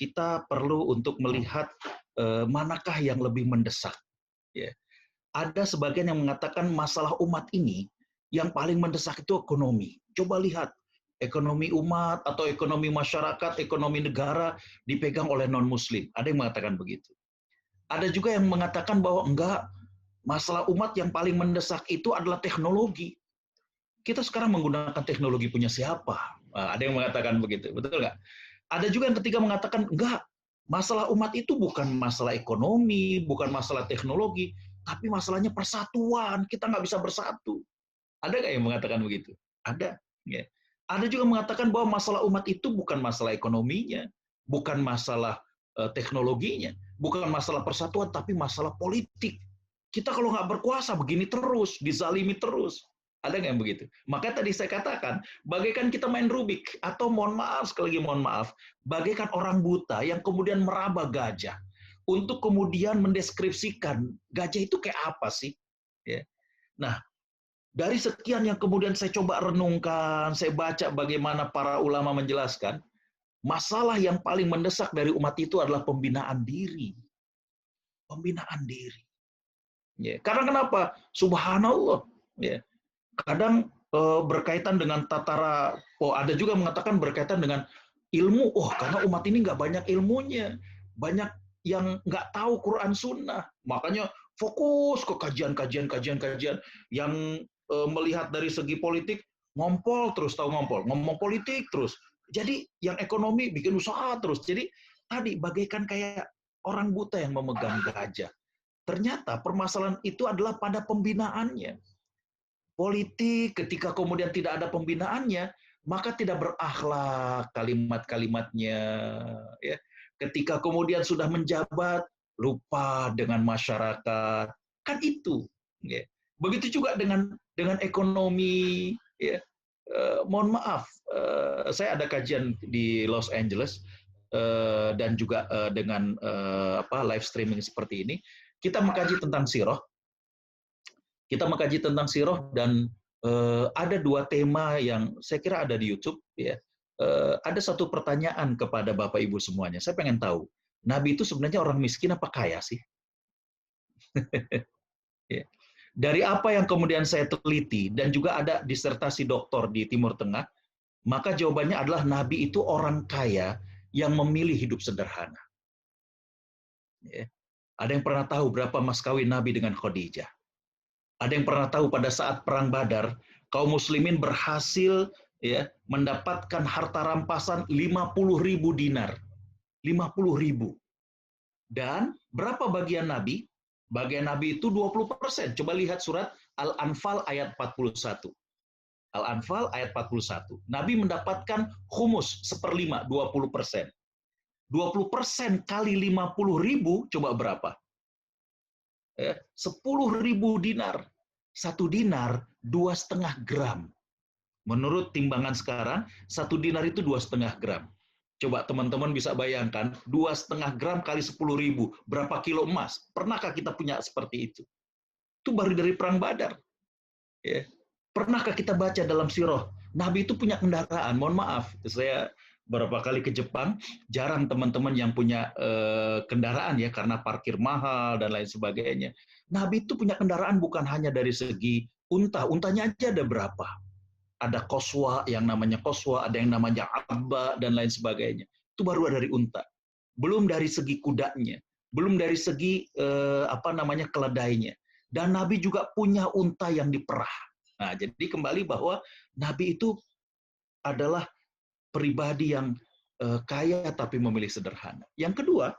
Speaker 3: kita perlu untuk melihat manakah yang lebih mendesak ya. Ada sebagian yang mengatakan masalah umat ini yang paling mendesak itu ekonomi. Coba lihat, ekonomi umat atau ekonomi masyarakat, ekonomi negara dipegang oleh non-muslim. Ada yang mengatakan begitu. Ada juga yang mengatakan bahwa enggak, masalah umat yang paling mendesak itu adalah teknologi. Kita sekarang menggunakan teknologi punya siapa? Ada yang mengatakan begitu, betul nggak? Ada juga yang ketiga mengatakan enggak, masalah umat itu bukan masalah ekonomi, bukan masalah teknologi, tapi masalahnya persatuan, kita nggak bisa bersatu. Ada nggak yang mengatakan begitu? Ada. Ya. Ada juga mengatakan bahwa masalah umat itu bukan masalah ekonominya, bukan masalah teknologinya, bukan masalah persatuan, tapi masalah politik. Kita kalau nggak berkuasa begini terus, dizalimi terus. Ada nggak yang begitu? Maka tadi saya katakan, bagaikan kita main Rubik, atau mohon maaf, sekali lagi mohon maaf, bagaikan orang buta yang kemudian meraba gajah untuk kemudian mendeskripsikan gajah itu kayak apa sih? Ya. Nah, dari sekian yang kemudian saya coba renungkan, saya baca bagaimana para ulama menjelaskan, masalah yang paling mendesak dari umat itu adalah pembinaan diri. Pembinaan diri. Ya. Karena kenapa? Subhanallah. Ya. Kadang berkaitan dengan ada juga mengatakan berkaitan dengan ilmu. Oh, karena umat ini nggak banyak ilmunya. Banyak yang nggak tahu Quran Sunnah. Makanya fokus ke kajian yang melihat dari segi politik, ngompol terus, tahu ngompol. Ngomong politik terus. Jadi yang ekonomi bikin usaha terus. Jadi tadi bagaikan kayak orang buta yang memegang gajah. Ternyata permasalahan itu adalah pada pembinaannya. Politik ketika kemudian tidak ada pembinaannya, maka tidak berakhlak kalimat-kalimatnya. Ya. Ketika kemudian sudah menjabat, lupa dengan masyarakat. Kan itu. Ya. Begitu juga dengan ekonomi. Ya. Mohon maaf, saya ada kajian di Los Angeles dan juga dengan live streaming seperti ini. Kita mengkaji tentang sirah. Kita mengkaji tentang sirah dan ada dua tema yang saya kira ada di YouTube. Ya. Ada satu pertanyaan kepada Bapak Ibu semuanya. Saya pengen tahu, Nabi itu sebenarnya orang miskin apa kaya sih? Ya. Dari apa yang kemudian saya teliti dan juga ada disertasi doktor di Timur Tengah, Maka jawabannya adalah Nabi itu orang kaya yang memilih hidup sederhana. Ya. Ada yang pernah tahu berapa mas kawin Nabi dengan Khadijah? Ada yang pernah tahu pada saat perang Badar, kaum muslimin berhasil ya mendapatkan harta rampasan 50.000 dinar. 50.000. Dan berapa bagian Nabi? Bagian Nabi itu 20%. Coba lihat surat Al-Anfal ayat 41. Al-Anfal ayat 41. Nabi mendapatkan khumus 1/5, 20%. 20% kali 50.000, coba berapa? 10.000 dinar. 1 dinar 2,5 gram. Menurut timbangan sekarang, 1 dinar itu 2,5 gram. Coba teman-teman bisa bayangkan, 2,5 gram kali 10.000, berapa kilo emas? Pernahkah kita punya seperti itu? Itu baru dari perang Badar. Ya. Pernahkah kita baca dalam sirah, Nabi itu punya kendaraan? Mohon maaf, saya beberapa kali ke Jepang, jarang teman-teman yang punya kendaraan ya, karena parkir mahal dan lain sebagainya. Nabi itu punya kendaraan bukan hanya dari segi unta, untanya aja ada berapa? Ada koswa, yang namanya koswa, ada yang namanya abba, dan lain sebagainya. Itu baru dari unta. Belum dari segi kudanya, belum dari segi keledainya. Dan Nabi juga punya unta yang diperah. Nah, jadi kembali bahwa Nabi itu adalah pribadi yang kaya tapi memilih sederhana. Yang kedua,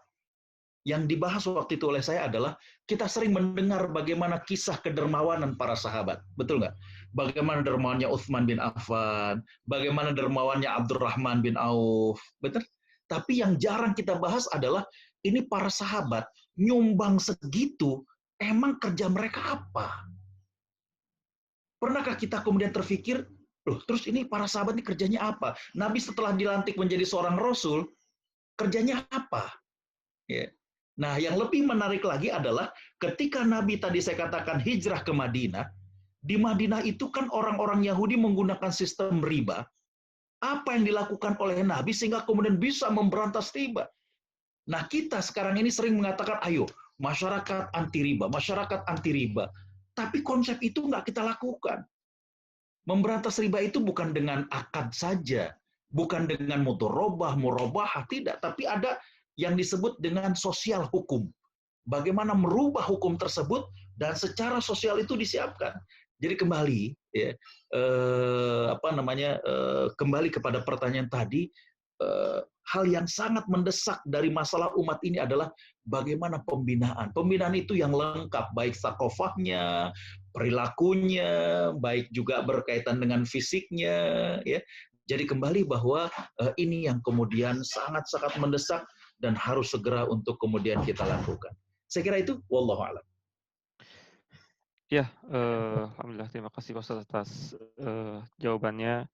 Speaker 3: yang dibahas waktu itu oleh saya adalah kita sering mendengar bagaimana kisah kedermawanan para sahabat. Betul nggak? Bagaimana dermawannya Utsman bin Affan, bagaimana dermawannya Abdurrahman bin Auf. Betul? Tapi yang jarang kita bahas adalah ini para sahabat nyumbang segitu, emang kerja mereka apa? Pernahkah kita kemudian terpikir, loh terus ini para sahabat ini kerjanya apa? Nabi setelah dilantik menjadi seorang rasul, kerjanya apa? Ya. Nah, yang lebih menarik lagi adalah ketika Nabi tadi saya katakan hijrah ke Madinah, di Madinah itu kan orang-orang Yahudi menggunakan sistem riba. Apa yang dilakukan oleh Nabi sehingga kemudian bisa memberantas riba? Nah, kita sekarang ini sering mengatakan, ayo, masyarakat anti riba, masyarakat anti riba. Tapi konsep itu nggak kita lakukan. Memberantas riba itu bukan dengan akad saja, bukan dengan mudharabah, murabahah, tidak. Tapi ada yang disebut dengan sosial hukum. Bagaimana merubah hukum tersebut dan secara sosial itu disiapkan. Jadi kembali, ya, kembali kepada pertanyaan tadi, hal yang sangat mendesak dari masalah umat ini adalah bagaimana pembinaan. Pembinaan itu yang lengkap, baik sakofahnya, perilakunya, baik juga berkaitan dengan fisiknya. Ya. Jadi kembali bahwa ini yang kemudian sangat-sangat mendesak dan harus segera untuk kemudian kita lakukan. Saya kira itu, wallahu a'lam.
Speaker 1: Ya, alhamdulillah, terima kasih Pak Ustadz atas jawabannya.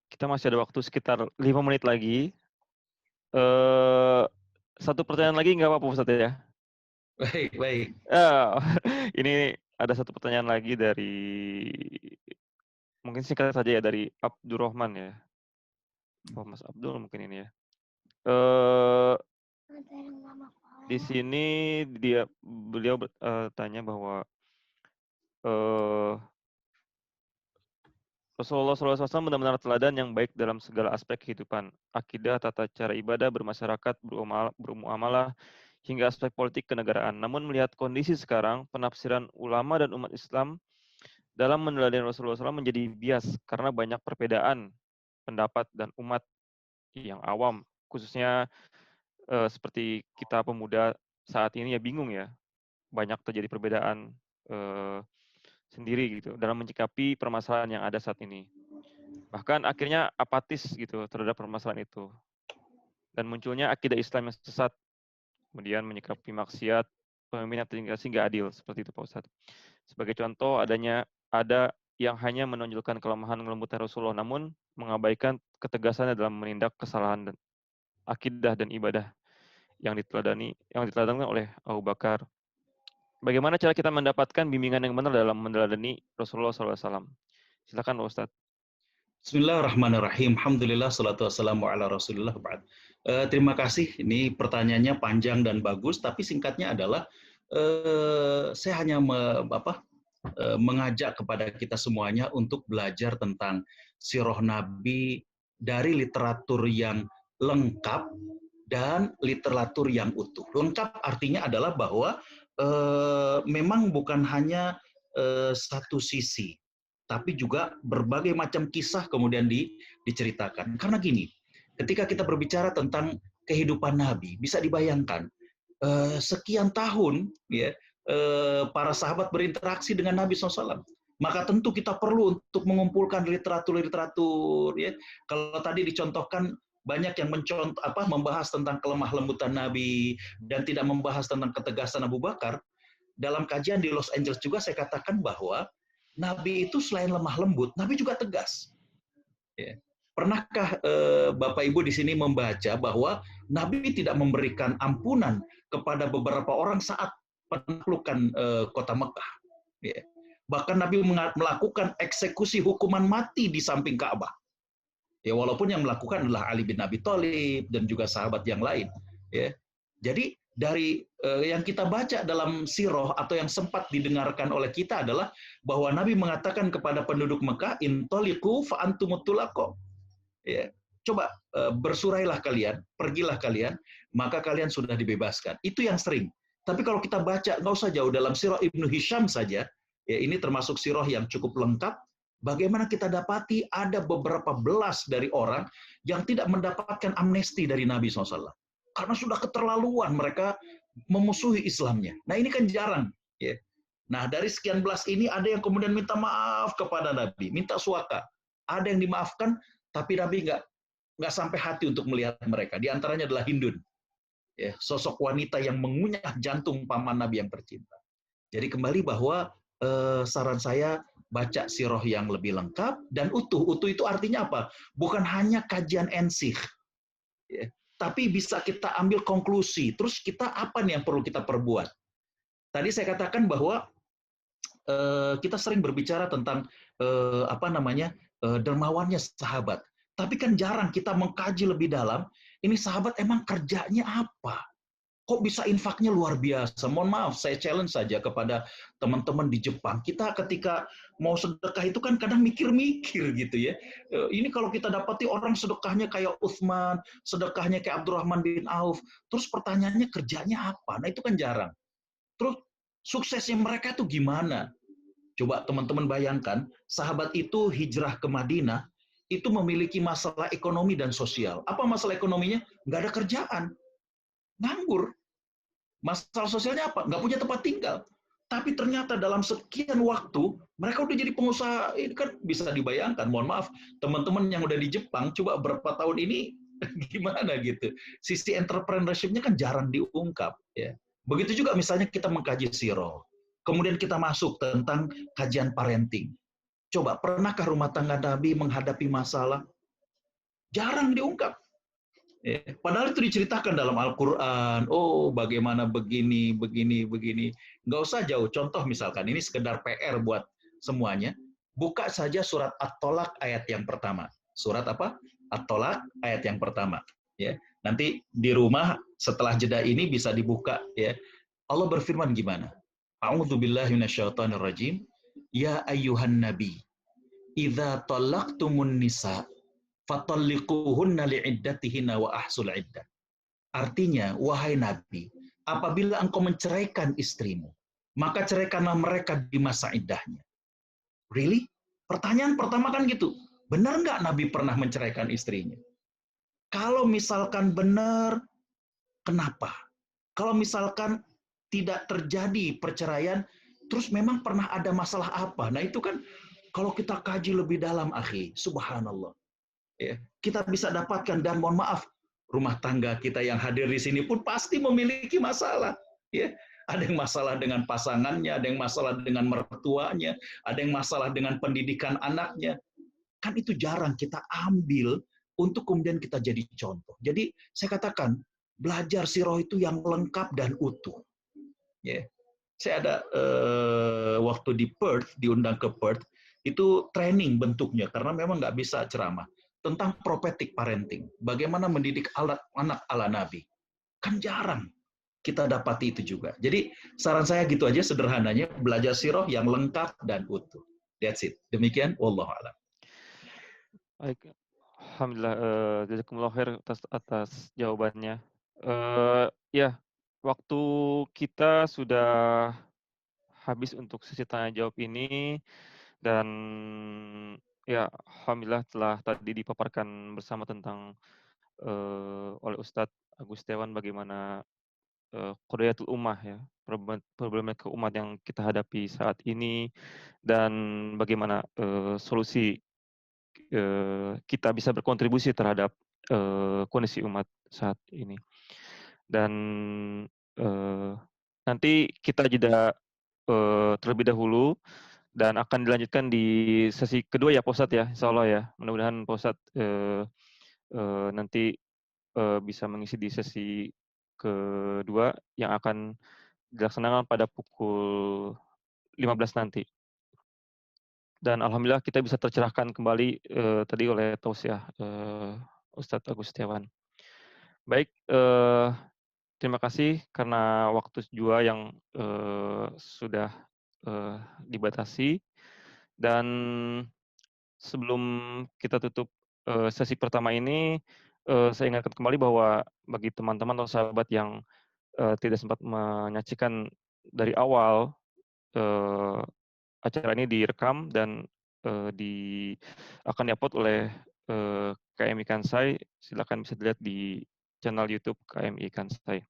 Speaker 1: Kita masih ada waktu sekitar 5 menit lagi. Satu pertanyaan lagi nggak apa-apa Ustadz ya?
Speaker 3: Baik.
Speaker 1: Ini ada satu pertanyaan lagi dari, mungkin singkat saja ya, dari Abdurrahman ya. Oh, Mas Abdul mungkin ini ya. Di sini beliau tanya bahwa Rasulullah SAW benar-benar teladan yang baik dalam segala aspek kehidupan, akidah, tata cara ibadah, bermasyarakat, bermuamalah, hingga aspek politik kenegaraan. Namun melihat kondisi sekarang, penafsiran ulama dan umat Islam dalam meneladani Rasulullah SAW menjadi bias karena banyak perbedaan pendapat dan umat yang awam, khususnya seperti kita pemuda saat ini ya bingung ya, banyak terjadi perbedaan sendiri gitu dalam menyikapi permasalahan yang ada saat ini. Bahkan akhirnya apatis gitu terhadap permasalahan itu. Dan munculnya akidah Islam yang sesat, kemudian menyikapi maksiat, pemimpin yang terintegrasi nggak adil, seperti itu Pak Ustadz. Sebagai contoh, ada yang hanya menonjolkan kelemahan kelembutan Rasulullah, namun mengabaikan ketegasannya dalam menindak kesalahan dan akidah dan ibadah yang diteladani oleh Abu Bakar. Bagaimana cara kita mendapatkan bimbingan yang benar dalam meneladani Rasulullah SAW? Silakan Pak Ustadz.
Speaker 3: Bismillahirrahmanirrahim. Alhamdulillah, salatu wassalamu ala Rasulillah. Terima kasih. Ini pertanyaannya panjang dan bagus, tapi singkatnya adalah saya hanya mengajak kepada kita semuanya untuk belajar tentang sirah Nabi dari literatur yang lengkap dan literatur yang utuh. Lengkap artinya adalah bahwa memang bukan hanya satu sisi, tapi juga berbagai macam kisah kemudian diceritakan. Karena gini, ketika kita berbicara tentang kehidupan Nabi, bisa dibayangkan sekian tahun ya para sahabat berinteraksi dengan Nabi SAW. Maka tentu kita perlu untuk mengumpulkan literatur-literatur ya. Kalau tadi dicontohkan banyak yang membahas tentang kelemah lembutan Nabi dan tidak membahas tentang ketegasan Abu Bakar. Dalam kajian di Los Angeles juga saya katakan bahwa Nabi itu selain lemah lembut, Nabi juga tegas. Ya. Pernahkah Bapak Ibu di sini membaca bahwa Nabi tidak memberikan ampunan kepada beberapa orang saat penaklukan kota Mekah? Ya. Bahkan Nabi melakukan eksekusi hukuman mati di samping Ka'bah. Ya, walaupun yang melakukan adalah Ali bin Abi Thalib dan juga sahabat yang lain. Ya. Jadi dari yang kita baca dalam sirah atau yang sempat didengarkan oleh kita adalah bahwa Nabi mengatakan kepada penduduk Mekah, intoliqu fa antumut tulaqo. Ya. Coba bersurailah kalian, pergilah kalian, maka kalian sudah dibebaskan. Itu yang sering. Tapi kalau kita baca, nggak usah jauh, dalam sirah Ibnu Hisham saja, ya ini termasuk sirah yang cukup lengkap, bagaimana kita dapati ada beberapa belas dari orang yang tidak mendapatkan amnesti dari Nabi SAW. Karena sudah keterlaluan mereka memusuhi Islamnya. Nah ini kan jarang. Ya. Nah dari sekian belas ini ada yang kemudian minta maaf kepada Nabi, minta suaka. Ada yang dimaafkan, tapi Nabi nggak sampai hati untuk melihat mereka. Di antaranya adalah Hindun. Ya, sosok wanita yang mengunyah jantung paman Nabi yang tercinta. Jadi kembali bahwa saran saya baca sirah yang lebih lengkap dan utuh. Utuh itu artinya apa? Bukan hanya kajian ensikh, ya, tapi bisa kita ambil konklusi. Terus kita apa nih yang perlu kita perbuat? Tadi saya katakan bahwa kita sering berbicara tentang dermawannya sahabat. Tapi kan jarang kita mengkaji lebih dalam. Ini sahabat emang kerjanya apa? Kok bisa infaknya luar biasa? Mohon maaf, saya challenge saja kepada teman-teman di Jepang. Kita ketika mau sedekah itu kan kadang mikir-mikir gitu ya. Ini kalau kita dapati orang sedekahnya kayak Utsman, sedekahnya kayak Abdurrahman bin Auf, terus pertanyaannya kerjanya apa? Nah itu kan jarang. Terus suksesnya mereka itu gimana? Coba teman-teman bayangkan, sahabat itu hijrah ke Madinah, itu memiliki masalah ekonomi dan sosial. Apa masalah ekonominya? Nggak ada kerjaan. Nganggur. Masalah sosialnya apa? Nggak punya tempat tinggal. Tapi ternyata dalam sekian waktu, mereka udah jadi pengusaha. Ini kan bisa dibayangkan, mohon maaf, teman-teman yang udah di Jepang, coba berapa tahun ini, gimana gitu. Sisi entrepreneurship-nya kan jarang diungkap. Ya. Begitu juga misalnya kita mengkaji sirah. Kemudian kita masuk tentang kajian parenting. Coba, pernahkah rumah tangga Nabi menghadapi masalah? Jarang diungkap. Padahal itu diceritakan dalam Al-Quran. Oh, bagaimana begini. Nggak usah jauh. Contoh misalkan, ini sekedar PR buat semuanya. Buka saja surat At-Tolak ayat yang pertama. Surat apa? At-Tolak ayat yang pertama. Ya, nanti di rumah setelah jeda ini bisa dibuka. Ya, Allah berfirman gimana? A'udzubillahi minasyaitonirrajim. Ya ayyuhan nabi, idza talaqtumun nisa fatalliquhunna li'iddatihinna wa ahsul iddah. Artinya, wahai Nabi, apabila engkau menceraikan istrimu, maka ceraikanlah mereka di masa iddahnya. Really? Pertanyaan pertama kan gitu. Benar nggak Nabi pernah menceraikan istrinya? Kalau misalkan benar, kenapa? Kalau misalkan tidak terjadi perceraian, terus memang pernah ada masalah apa? Nah itu kan kalau kita kaji lebih dalam, akhi, subhanallah. Ya, kita bisa dapatkan, dan mohon maaf, rumah tangga kita yang hadir di sini pun pasti memiliki masalah. Ya, ada yang masalah dengan pasangannya, ada yang masalah dengan mertuanya, ada yang masalah dengan pendidikan anaknya. Kan itu jarang kita ambil untuk kemudian kita jadi contoh. Jadi saya katakan, belajar sirah itu yang lengkap dan utuh. Ya, saya ada waktu di Perth, diundang ke Perth, itu training bentuknya karena memang nggak bisa ceramah. Tentang prophetic parenting, bagaimana mendidik anak ala Nabi. Kan jarang. kita dapati itu juga. Jadi saran saya gitu aja sederhananya, belajar sirah yang lengkap dan utuh. That's it. Demikian, wallahu a'lam.
Speaker 1: Baik, alhamdulillah, jazakumullah khair atas jawabannya. Ya, waktu kita sudah habis untuk sesi tanya jawab ini dan ya alhamdulillah telah tadi dipaparkan bersama tentang oleh Ustadz Agustiawan bagaimana qadhiyatul ummah ya, problematika umat yang kita hadapi saat ini dan bagaimana solusi kita bisa berkontribusi terhadap kondisi umat saat ini. Dan nanti kita jeda terlebih dahulu dan akan dilanjutkan di sesi kedua ya Pak Ustadz ya, insya Allah ya. Mudah-mudahan Pak Ustadz nanti bisa mengisi di sesi kedua yang akan dilaksanakan pada pukul 15 nanti. Dan alhamdulillah kita bisa tercerahkan kembali tadi oleh tausiah Ustadz Agustiawan. Baik, terima kasih karena waktu juga yang sudah dibatasi. Dan sebelum kita tutup sesi pertama ini, saya ingatkan kembali bahwa bagi teman-teman atau sahabat yang tidak sempat menyaksikan dari awal, acara ini direkam dan akan di-upload oleh KMI Kansai. Silakan bisa dilihat di channel YouTube KMI Kansai.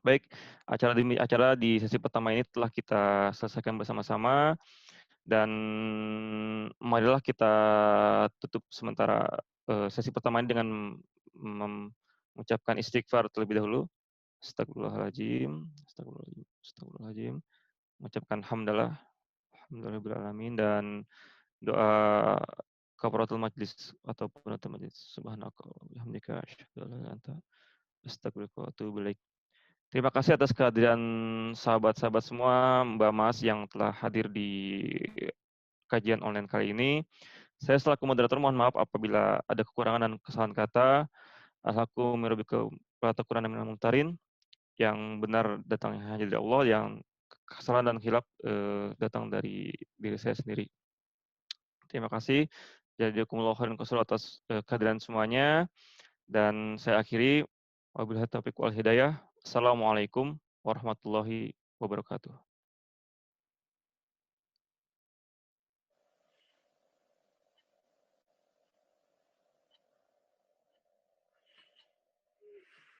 Speaker 1: Baik, acara di sesi pertama ini telah kita selesaikan bersama-sama dan marilah kita tutup sementara sesi pertama ini dengan mengucapkan istighfar terlebih dahulu. Astagfirullahaladzim, astagfirullahaladzim, astagfirullahaladzim. Mengucapkan hamdalah, alhamdulillahirabbil alamin, dan doa kafaratul majlis atau penutup majlis. Subhanaka wa bihamdika asyhadu an la ilaha illa anta astaghfiruka wa atubu ilaik. Terima kasih atas kehadiran sahabat-sahabat semua, Mbak Mas yang telah hadir di kajian online kali ini. Saya selaku moderator mohon maaf apabila ada kekurangan dan kesalahan kata. Alhaqqu min rabbikum wa taqurana minal mumtarin. Yang benar datangnya hanya dari Allah, yang kesalahan dan khilaf datang dari diri saya sendiri. Terima kasih. Jazakumullah khairan katsira atas kehadiran semuanya. Dan saya akhiri, wabillahi taufiq wal hidayah. Assalamualaikum warahmatullahi wabarakatuh.